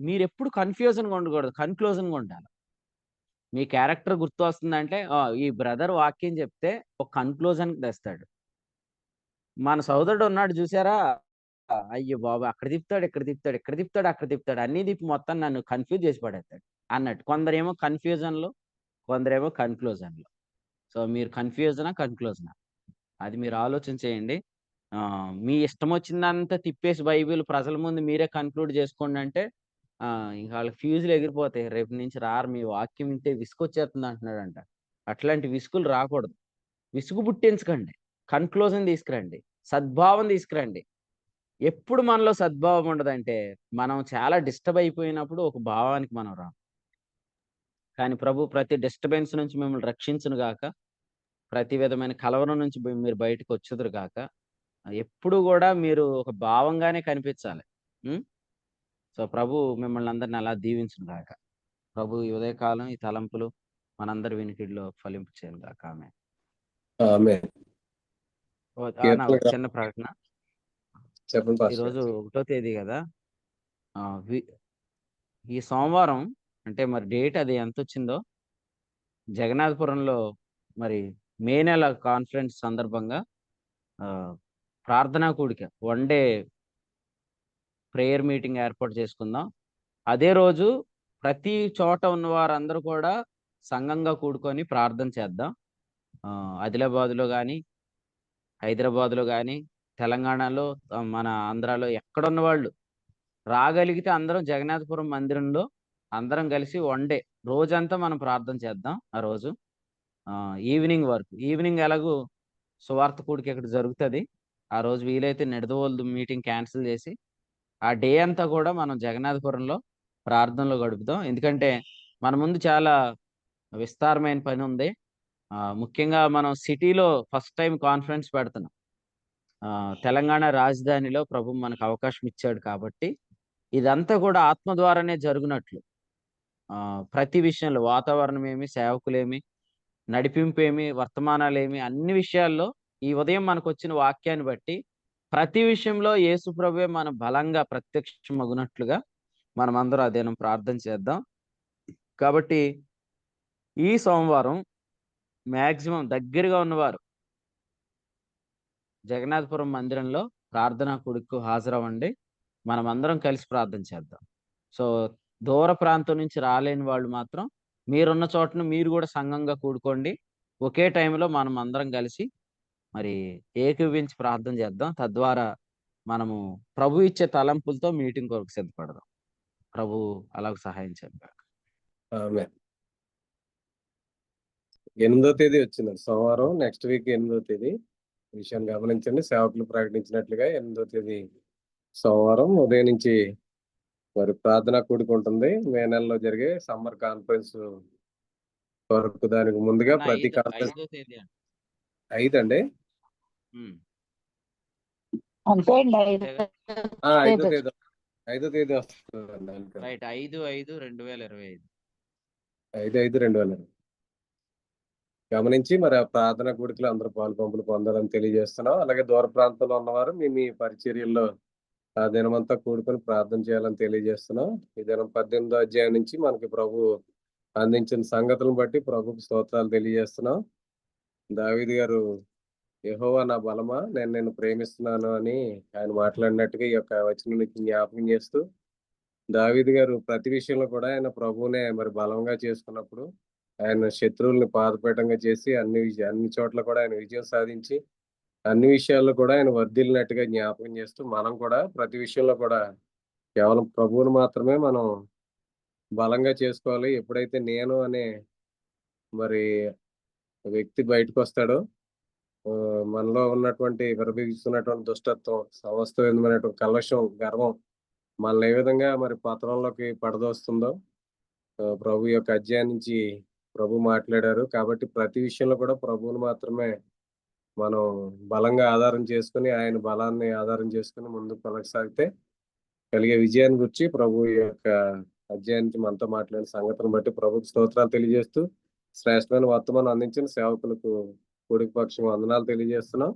మీరెప్పుడు కన్‌ఫ్యూజన్‌గా ఉండకూడదు. కన్‌క్లూజన్‌గా ఉండాలి. మీ క్యారెక్టర్ గుర్తొస్తుందంటే, ఈ బ్రదర్ వాక్యం చెప్తే ఒక కన్క్లూజన్‌కి తెస్తాడు. మన సోదరుడున్నాడు చూసారా? అయ్య బాబోయ్! అక్కడ తిప్పుతాడు, ఇక్కడ తిప్పుతాడు, ఇక్కడ తిప్పుతాడు, అక్కడ తిప్పుతాడు. అన్నీ తిప్పి మొత్తం నన్ను కన్‌ఫ్యూజ్ చేసి పడేత్తాడు అన్నట్టు. కొందరేమో కన్‌ఫ్యూజన్‌లో, కొందరేమో కన్‌క్లూజన్‌లో. సో, మీరు కన్‌ఫ్యూజనా? కన్‌క్లూజనా? అది మీరు ఆలోచన చేయండి. మీ ఇష్టమొచ్చిందంతా తిప్పేసి బైబిల్ ప్రజల ముందు మీరే కన్క్లూడ్ చేసుకోండంటే ఇంక ఆళ్ళకి ఫ్యూజులు ఎగిరిపోతాయి. రేపు నుంచి రారు మీ వాక్యం వింటే విసుగొచ్చేస్తుంది అంటున్నాడంట. అట్లాంటి విసుగులు రాకూడదు. విసుగు పుట్టించకండి. కన్క్లూజన్ తీసుకురండి. సద్భావం తీసుకురండి. ఎప్పుడు మనలో సద్భావం ఉండదంటే, మనం చాలా డిస్టర్బ్ అయిపోయినప్పుడు ఒక భావానికి మనం రాం. కానీ ప్రభు ప్రతి డిస్టర్బెన్స్ నుంచి మిమ్మల్ని రక్షించును గాక. ప్రతి విధమైన కలవరం నుంచి మీరు బయటకొచ్చుదురు గాక. ఎప్పుడు గూడా మీరు ఒక భావంగానే కనిపించాలి. హ్మ్. సో, ప్రభు మిమ్మల్ని అందరిని అలా దీవించును గాక. ప్రభు ఈ ఉదయకాలం ఈ తలంపులు మనందరి వినికిడిలో ఫలింపు చేయను గాక. ఆమేన్. ఆమేన్. ఒక చిన్న ప్రకటన. చెప్పండి పాస్టర్ ఈరోజు గారు. 1 తేదీ గదా! ఆహ్, వి ఈ సోమవారం అంటే మరి డేట్ అది ఎంతొచ్చిందో జగన్నాథపురంలో మరి మే నెల కాన్ఫరెన్స్ సందర్భంగా ఆహ్, ప్రార్థనా కూడిక వన్ డే ప్రేయర్ మీటింగ్ ఏర్పాటు చేసుకుందాం. అదే రోజు ప్రతి చోట ఉన్న వారందరూ కూడా సంఘంగా కూడుకొని ప్రార్థన చేద్దాం. ఆదిలాబాద్‌లో గాని, హైదరాబాద్‌లో గాని, తెలంగాణలో మన ఆంధ్రాలో ఎక్కడున్న వాళ్ళు రాగలిగితే అందరం జగన్నాథపురం మందిరంలో అందరం కలిసి వన్ డే రోజంతా మనం ప్రార్థన చేద్దాం ఆ రోజు. ఈవినింగ్ వరకు. ఈవినింగ్ ఎలాగో సువార్త కూడిక ఇక్కడ జరుగుతది. ఆ రోజు వీలైతే నిడదవోలు మీటింగ్ క్యాన్సెల్ చేసి, ఆ డే అంతా కూడా మనం జగన్నాథపురంలో ప్రార్థనలో గడుపుదాం. ఎందుకంటే, మన ముందు చాలా విస్తారమైన పనుంది. ముఖ్యంగా మనం సిటీలో ఫస్ట్ టైమ్ కాన్ఫరెన్స్ పెడుతున్నాం. తెలంగాణ రాజధానిలో ప్రభు మనకు అవకాశం ఇచ్చాడు కాబట్టి, ఇదంతా కూడా ఆత్మ ద్వారానే జరుగునట్లు ప్రతి విషయంలో వాతావరణమేమి, సేవకులేమి నడిపింపేమి, వర్తమానాలేమి అన్ని విషయాల్లో ఈ ఉదయం మనకొచ్చిన వాక్యాన్ని బట్టి ప్రతి విషయంలో యేసు ప్రభువే మన బలంగా ప్రత్యక్షమగునట్లుగా మనమందరం ఆ దినం ప్రార్థన చేద్దాం. కాబట్టి ఈ సోమవారం మాక్సిమం దగ్గరగా ఉన్నవారు జగన్నాథపురం మందిరంలో ప్రార్థనా కూడికకు హాజరవ్వండి. మనమందరం కలిసి ప్రార్థన చేద్దాం. సో, దూర ప్రాంతం నుంచి రాలేని వాళ్ళు మాత్రం మీరున్న చోటన మీరు గూడా సంఘంగా కూడుకోండి. ఒకే టైంలో మనమందరం కలిసి మరి ఏకీభవించి ప్రార్థన చేద్దాం. తద్వారా మనము ప్రభు ఇచ్చే తలంపులతో మీటింగ్ కొరకు సిద్ధపడదాం. ప్రభు అలాగ సహాయం చేయను గాక. ఆమేన్. 8వ తేదీ వచ్చిందండి సోమవారం. నెక్స్ట్ వీక్ 8వ తేదీ. ఈ విషయాన్ని గమనించండి. సేవకులు ప్రకటించినట్లుగా 8వ తేదీ సోమవారం ఉదయం నుంచి మరి ప్రార్థనా కూడిక ఉంటుంది. మే నెలలో జరిగే సమ్మర్ కాన్ఫరెన్స్ వరకు దానికి ముందుగా అన్న ప్రతి కాన్ఫరెన్స్ 5వ తేదీ అండి. 5 అండి. హ్మ్. అంతే అండి. అంతేగా? 5వ తేదీ 5వ తేదీ వస్తుంది. రైట్. 5/5/2025. 5/5/2020 గమనించి మరి ఆ ప్రార్థన కూడికలో అందరూ పాలు పొందాలని తెలియజేస్తున్నాం. అలాగే దూర ప్రాంతంలో ఉన్నవారు మీ మీ పరిచర్యల్లో ఆ దినమంతా కూడుకొని ప్రార్థన చేయాలని తెలియజేస్తున్నాం. ఈ దినం 18వ అధ్యాయం నుంచి మనకి ప్రభు అందించిన సంగతులను బట్టి ప్రభుకు స్తోత్రాలు తెలియజేస్తున్నాం. దావీదు గారు యెహోవా నా బలమా నేను నిన్ను ప్రేమిస్తున్నాను అని ఆయన మాట్లాడినట్టుగా ఈ యొక్క వచనాన్ని జ్ఞాపకం చేస్తూ దావీదు గారు ప్రతి విషయంలో కూడా ఆయన ప్రభువునే మరి బలంగా చేసుకున్నప్పుడు ఆయన శత్రువుల్ని పాదపీఠంగా చేసి అన్ని చోట్ల కూడా ఆయన విజయం సాధించి అన్ని విషయాల్లో కూడా ఆయన వర్ధిల్లినట్టుగా జ్ఞాపకం చేస్తూ మనం కూడా ప్రతి విషయంలో కూడా కేవలం ప్రభువుని మాత్రమే మనం బలంగా చేసుకోవాలి. ఎప్పుడైతే నేను అనే మరి వ్యక్తి బయటకు వస్తాడో మనలో ఉన్నటువంటి విర్రవీగుతున్నటువంటి దుష్టత్వం, సమస్త విధమైనటువంటి కల్మషం, గర్వం మనల్ని ఏ విధంగా మరి పతనంలోకి పడదోస్తుందో ప్రభు యొక్క అధ్యాయం నుంచి ప్రభు మాట్లాడారు. కాబట్టి ప్రతి విషయంలో కూడా ప్రభువుని మాత్రమే మనం బలంగా ఆధారం చేసుకొని ఆయన బలాన్ని ఆధారం చేసుకొని ముందుకు కొనసాగితే కలిగే విజయాన్ని గురించి ప్రభు యొక్క అధ్యాయానికి మనతో మాట్లాడిన సంగతిని బట్టి ప్రభుకి స్తోత్రాలు తెలియజేస్తూ శ్రేష్టమైన వర్తమానం అందించిన సేవకులకు కూడిక పక్షం వందనాలు తెలియజేస్తున్నాం.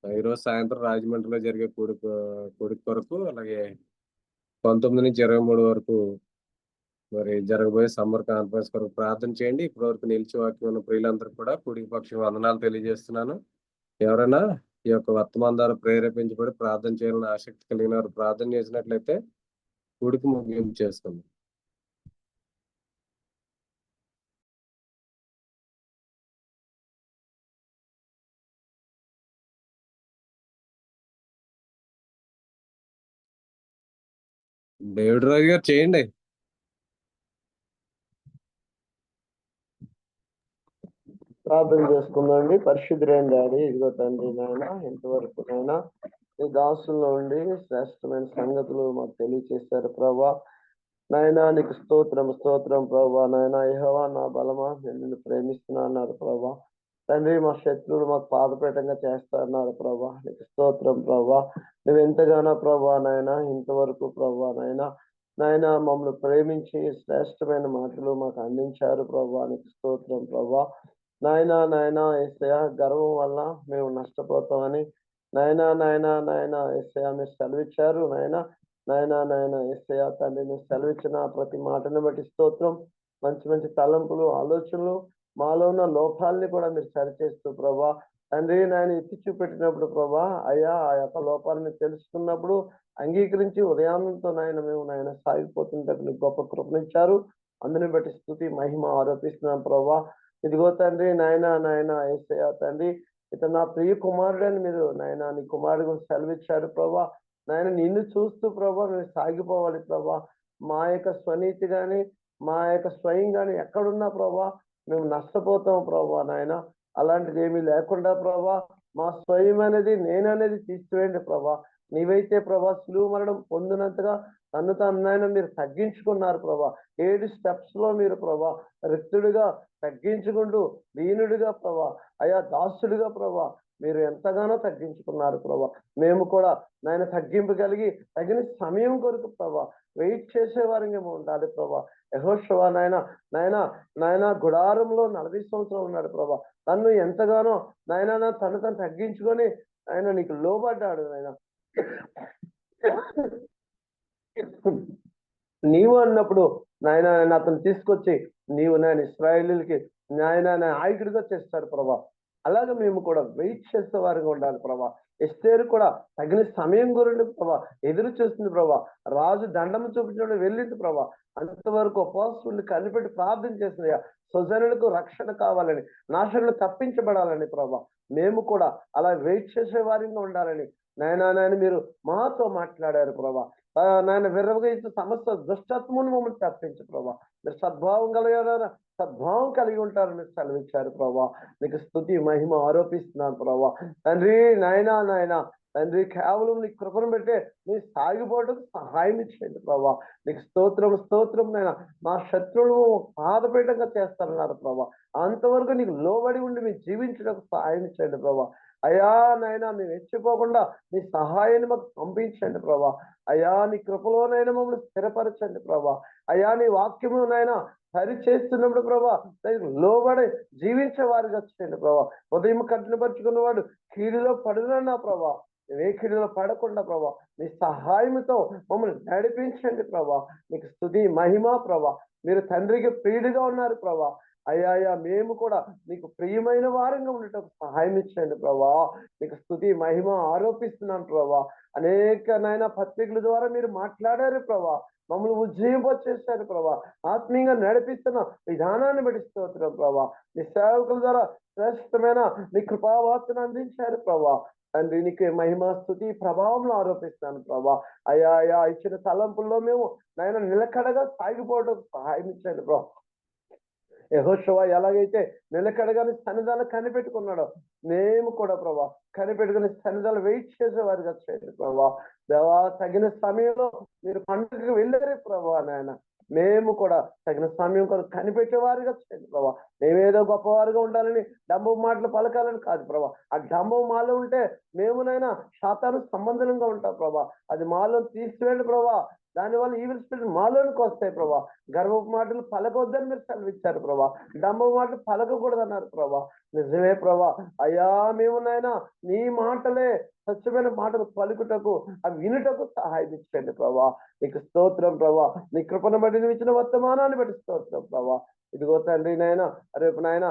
ఈరోజు సాయంత్రం రాజమండ్రిలో జరిగే కూడిక కొరకు అలాగే 19 నుంచి 23 వరకు మరి జరగబోయే సమ్మర్ కాన్ఫరెన్స్ కొరకు ప్రార్థన చేయండి. ఇప్పటి వరకు నిలిచి వాక్యం ఉన్న ప్రియులందరూ కూడా కూడిక పక్షం వందనాలు తెలియజేస్తున్నాను. ఎవరైనా ఈ యొక్క వర్తమానం ద్వారా ప్రేరేపించబడి ప్రార్థన చేయాలని ఆసక్తి కలిగిన వారు ప్రార్థన చేసినట్లయితే కూడిక ముగింపు చేసుకుందాం. డేవిడ్ రాజు గారు చేయండి. ప్రార్థన చేసుకుందండి. పరిశుద్ధులైన డాడీ, ఇదిగో తండ్రి నాయన, ఇంతవరకు నాయన ఈ దాసుల్లో ఉండి శ్రేష్టమైన సంగతులు మాకు తెలియచేశారు ప్రభా. నాయన నీకు స్తోత్రం ప్రభా. నాయన యెహోవా నా బలమా నేను నిన్ను ప్రేమిస్తున్నా అన్నారు ప్రభా. తండ్రి మా శత్రువులు మాకు పాదపీఠంగా చేస్తా అన్నారు ప్రభా. నీకు స్తోత్రం ప్రభా. నువ్వు ఎంతగానో ప్రభా నాయన ఇంతవరకు ప్రభా నాయన మమ్మల్ని ప్రేమించి శ్రేష్టమైన మాటలు మాకు అందించారు ప్రభా. నీకు స్తోత్రం ప్రభా. నాయన యేసయ్య గర్వం వల్ల మేము నష్టపోతామని నాయన యేసయ్య మీరు సెలవిచ్చారు. నాయన యేసయ్య తండ్రి నువ్వు సెలవిచ్చిన ప్రతి మాటను బట్టి స్తోత్రం. మంచి మంచి తలంపులు, ఆలోచనలు మాలో ఉన్న లోపాలని కూడా మీరు సరిచేస్తూ ప్రభా తండ్రి నాయన ఎత్తి చూపెట్టినప్పుడు ప్రభా అయ్యా ఆ యొక్క లోపాలను తెలుసుకున్నప్పుడు అంగీకరించి ఉదయాన్నంతో మేము సాగిపోతుంటే గొప్ప కృపనిచ్చారు. అందుని బట్టి స్తుతి మహిమ ఆరోపిస్తున్నాం ప్రభా. ఇదిగో తండ్రి నాయన యేసయ్య తండ్రి ఇతను నా ప్రియ కుమారుడని మీరు నాయన నీ కుమారుడు సెలవిచ్చారు ప్రభా. నాయన నిన్ను చూస్తూ ప్రభా మేము సాగిపోవాలి ప్రభా. మా యొక్క స్వనీతి గాని మా యొక్క స్వయం గాని ఎక్కడున్నా ప్రభా మేము నష్టపోతాం ప్రభా. నాయన అలాంటిది ఏమీ లేకుండా ప్రభా మా స్వయం అనేది నేననేది తీసివేయండి ప్రభా. నీవైతే ప్రభా సులువు మరణం పొందినంతగా తను నాయన మీరు తగ్గించుకున్నారు ప్రభా. 7 steps లో మీరు ప్రభా రిక్తుడిగా తగ్గించుకుంటూ దీనుడిగా ప్రభా అయా దాసుడిగా ప్రభా మీరు ఎంతగానో తగ్గించుకున్నారు ప్రభా. మేము కూడా నాయన తగ్గింపు కలిగి తగిన సమయం కొరకు ప్రభా వెయిట్ చేసేవారిగా ఉండాలి ప్రభా. యెహోషువ నాయన గుడారంలో 40 సంవత్సరాలు ఉన్నాడు ప్రభా. తను ఎంతగానో నాయన తను తగ్గించుకొని ఆయన నీకు లోబడ్డాడు నాయన. నీవు అన్నప్పుడు నాయన అతను తీసుకొచ్చి నీవు నాయన ఇశ్రాయేలీయులకి నాయన నాయకుడిగా చేస్తాడు ప్రభా. అలాగే మేము కూడా వెయిట్ చేసే వారిగా ఉండాలి ప్రభా. ఎస్తేరు కూడా తగిన సమయం గురించి ప్రభా ఎదురు చూస్తుంది ప్రభా. రాజు దండము చూపించడం వెళ్ళింది ప్రభా. అంతవరకు ఉపవాసుని కనిపెట్టి ప్రార్థన చేసింది. స్వజనులకు రక్షణ కావాలని, నాశనులు తప్పించబడాలని ప్రభా. మేము కూడా అలా వెయిట్ చేసే వారిగా ఉండాలని నాయన మీరు మాతో మాట్లాడారు ప్రభా. నాయన విర్రవగా ఇచ్చే సమస్త దుష్టత్వమును మమ్మల్ని తప్పించు ప్రభా. మీరు సద్భావం కలిగి ఉంటారని సెలవిచ్చారు ప్రభా. నీకు స్తుతి మహిమ ఆరోపిస్తున్నాను ప్రభా. తండ్రి నాయన తండ్రి కేవలం నీ కృపను పెట్టే నీ సాగిపోవడానికి సహాయం ఇచ్చేయండి ప్రభా. నీకు స్తోత్రం నాయన. మా శత్రువులు పాదపీఠంగా చేస్తారన్నారు ప్రభా. అంతవరకు నీకు లోబడి ఉండి మేము జీవించడానికి సహాయం ఇచ్చేయండి ప్రభా. అయ్యా నాయనా మేము హెచ్చిపోకుండా నీ సహాయాన్ని మాకు పంపించండి ప్రభా. అయ్యా నీ కృపలోనైనా మమ్మల్ని స్థిరపరచండి ప్రభా. అయ్యా నీ వాక్యమునైనా సరి చేస్తున్నప్పుడు ప్రభా దానికి లోబడి జీవించే వారిగా చేయండి ప్రభా. ఉదయం కఠినపరుచుకున్నవాడు కీడులో పడునన్నా ప్రభా, ఏ కీడులో పడకుండా ప్రభా నీ సహాయంతో మమ్మల్ని నడిపించండి ప్రభా. నీకు స్తుతి మహిమ ప్రభా. మీరు తండ్రికి ప్రియుడిగా ఉన్నారు ప్రభా. అయ్యా మేము కూడా నీకు ప్రియమైన వారంగా ఉండటం సహాయం ఇచ్చండి ప్రభా. నీకు స్తుతి మహిమ ఆరోపిస్తున్నాను ప్రభా. అనేక నాయన పత్రికల ద్వారా మీరు మాట్లాడారు ప్రభా. మమ్మల్ని ఉజ్జీవింపచేశారు ప్రభా. ఆత్మీయంగా నడిపిస్తున్న విధానాన్ని బట్టి స్తోత్రం ప్రభా. నీ సేవకుల ద్వారా శ్రేష్టమైన నీ కృపావార్తను అందించారు ప్రభా. తండ్రి నీకు మహిమ స్తుతి ప్రభావంలో ఆరోపిస్తాను ప్రభా. అయ్యా ఇచ్చిన తలంపుల్లో మేము నాయన నిలకడగా సాగిపోవడం సహాయం ఇచ్చండి ప్రభా. యెహోషువ ఎలాగైతే నిలకడగానే సన్నిధానం కనిపెట్టుకున్నాడో మేము కూడా ప్రభా కనిపెట్టుకుని సన్నిధానం వెయిట్ చేసేవారిగా చేయండి ప్రభా. దేవా తగిన సమయంలో మీరు పండుగకు వెళ్ళారు ప్రభా. నాయన మేము కూడా తగిన సమయం కొరకు కనిపెట్టేవారిగా చేయండి ప్రభా. మేమేదో గొప్పవారుగా ఉండాలని డంబం మాటలు పలకాలని కాదు ప్రభా. ఆ డంబం మాలో ఉంటే మేమునైనా శాతాను సంబంధంగా ఉంటాం ప్రభా. అది మాలో తీసివేయండి ప్రభా. దానివల్ల ఈవిల్ స్పిరిట్ మాలోనికి వస్తాయి ప్రభా. గర్వపు మాటలు పలకొద్దని మీరు సెలవిచ్చారు ప్రభా. డంబ మాటలు పలకకూడదు అన్నారు ప్రభా. నిజమే ప్రభా. అయ్యా మేము నాయనా నీ మాటలే స్వచ్ఛమైన మాటలు పలుకుటకు అవి వినుటకు సహాయం ఇచ్చండి ప్రభా. నీకు స్తోత్రం ప్రభా. నీ కృపను బట్టి నువ్వు ఇచ్చిన వర్తమానాన్ని బట్టి స్తోత్రం ప్రభా. ఇదిగో తండ్రి నాయన రేపు నాయన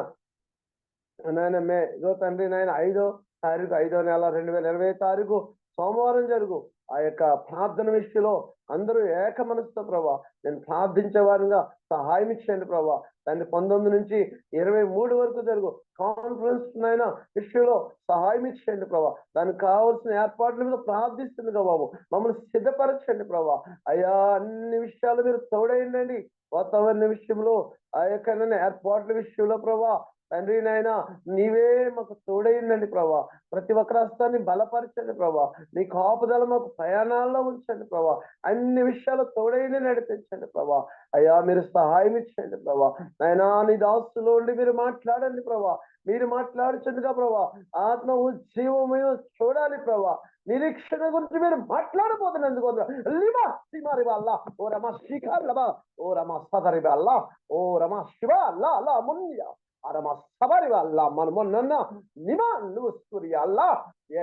ఇదిగో తండ్రి నాయన 5వ తారీఖు 5వ నెల 2020 సోమవారం జరుగు ఆ యొక్క ప్రార్థన విషయంలో అందరూ ఏక మనసుతో ప్రభా నేను ప్రార్థించే వారిగా సహాయం ఇచ్చేయండి ప్రభా. దాన్ని 19 నుంచి 23 వరకు జరుగు కాన్ఫరెన్స్ నైనా విషయంలో సహాయం ఇచ్చేయండి ప్రభా. దానికి కావాల్సిన ఏర్పాట్ల మీద ప్రార్థిస్తుంది బాబు. మమ్మల్ని సిద్ధపరచండి ప్రభా. అయ్యా అన్ని విషయాలు మీరు తోడైండండి. వాతావరణ విషయంలో ఆ యొక్క ఏర్పాట్ల విషయంలో ప్రభా తండ్రి నాయన నీవే మాకు తోడైందండి ప్రభా. ప్రతి ఒక్క రాష్ట్రాన్ని బలపరచండి ప్రభా. నీ కాపుదల మాకు ప్రయాణాల్లో ఉంచండి ప్రభా. అన్ని విషయాలు తోడైంది నడిపించండి ప్రభా. అయ్యా మీరు సహాయం ఇచ్చండి ప్రభా. నాయనా నీ దాసులో ఉండి మీరు మాట్లాడండి ప్రభా. మీరు మాట్లాడుచుండగా ప్రభా ఆత్మ ఉజ్జీవమయో చూడాలి ప్రభా. నిరీక్షణ గురించి మీరు మాట్లాడబోతున్నందుకు అల్లా ఓ రమా శ్రీకార్లబా ఓ రమా సదరిబా అల్లా ఓ రమా శివ అల్లా అల్లా మున్యా అరమా సబరి అల్లా మనమొన్న నిమా నువ్వు సూర్య అల్లా నీ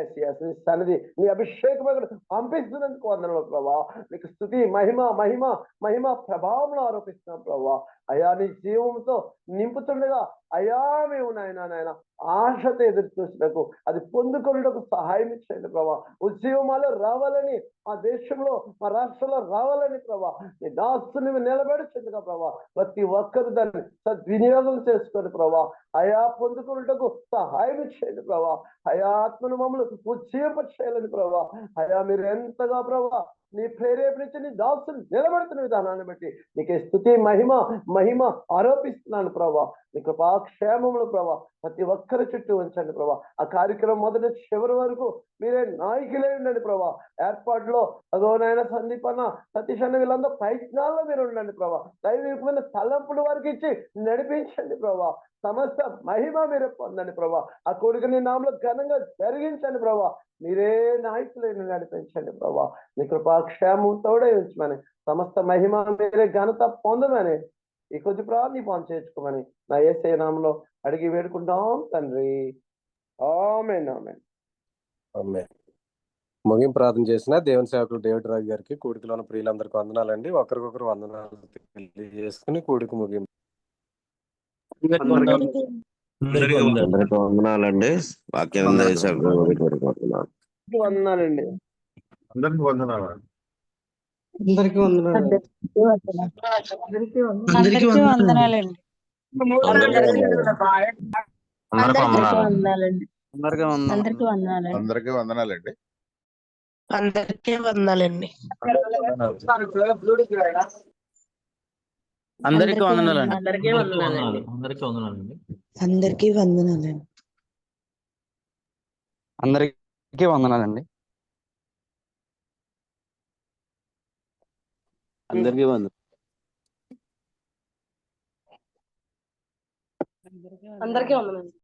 సన్నిధి నీ అభిషేకం పంపిస్తున్నందుకు వందనలు ప్రభా. నీకు స్తుతి మహిమ మహిమ మహిమ ప్రభావంలో ఆరోపిస్తున్నాం ప్రభా. అయా నీ జీవంతో నింపుతుండగా అయా మేము నాయన ఆశతో ఎదురు చూసినకు అది పొందుకున్నకు సహాయం ఇచ్చండి ప్రభా. ఉద్యమాలు రావాలని మా దేశంలో మా రాష్ట్రంలో రావాలని ప్రభా నీ దాస్తుని నిలబెడుతుండగా ప్రభా ప్రతి ఒక్కరు దాన్ని సద్వినియోగం చేసుకోండి ప్రభా. అయా పొందుకున్నటకు సహాయం ఇచ్చేయండి ప్రభా. అయా ఆత్మను మమ్మల్ని ఉజ్జీవింపచేయాలని ప్రభా. అయా మీరు ఎంతగా ప్రభా నీ ప్రేరేపణించి నీ దాసుని నిలబెడుతున్న విధానాన్ని బట్టి నీకే స్తుతి మహిమ మహిమ ఆరోపిస్తున్నాను ప్రభా. నీ కృపాక్షేమములు ప్రభా ప్రతి ఒక్కరి చుట్టూ ఉంచండి ప్రభా. ఆ కార్యక్రమం మొదటి చివరి వరకు మీరే నాయకులే ఉండండి ప్రభా. ఏర్పాటులో అదోనైనా సందీపన్న సతీష్ అన్న వీళ్ళందరూ ప్రయత్నాల్లో మీరు ఉండండి ప్రభా. దైవికమైన తలంపుల వరకు ఇచ్చి నడిపించండి ప్రభా. సమస్త మహిమ మీరే పొందండి ప్రభా. ఆ కొడుకుని నామలో ఘనంగా జరిగించండి ప్రభా. మీరే నాయకులను నడిపించండి ప్రభా. నీ కృపాక్షేమం తోడే ఉంచమని సమస్త మహిమ మీరే ఘనత పొందమని ఈ కొద్ది ప్రార్థన పాలు చేర్చుకోమని నా యేసయ్య నామములో అడిగి వేడుకుంటాం తండ్రి. ఆమేన్ ఆమేన్ ఆమేన్. ముగింపు ప్రార్థన చేసిన దేవుని సేవకులు డేవిడ్ రాజు గారికి కూడికలో ఉన్న ప్రియులందరికీ వందనాలండి. ఒకరికొకరు వందనాలు తెలియజేసుకుని కూడికి ముగింపు. అందరికీ వందనాలండి. వాక్యం వందనాలండి. అందరికీ వందనాలు. అందరికీ వందనాలండి. అందరికీ వందనాలండి. అందరికీ వందనాలండి. అందరికీ వందనాలండి. అందరికీ వందనాలండి. అందరికీ వందనాలండి. అందరికీ వందనాలండి. అందరికీ వందనాలండి. అందరికీ వందనాలండి. అందరికీ వందనాలు. అందరికీ వందనాలండి.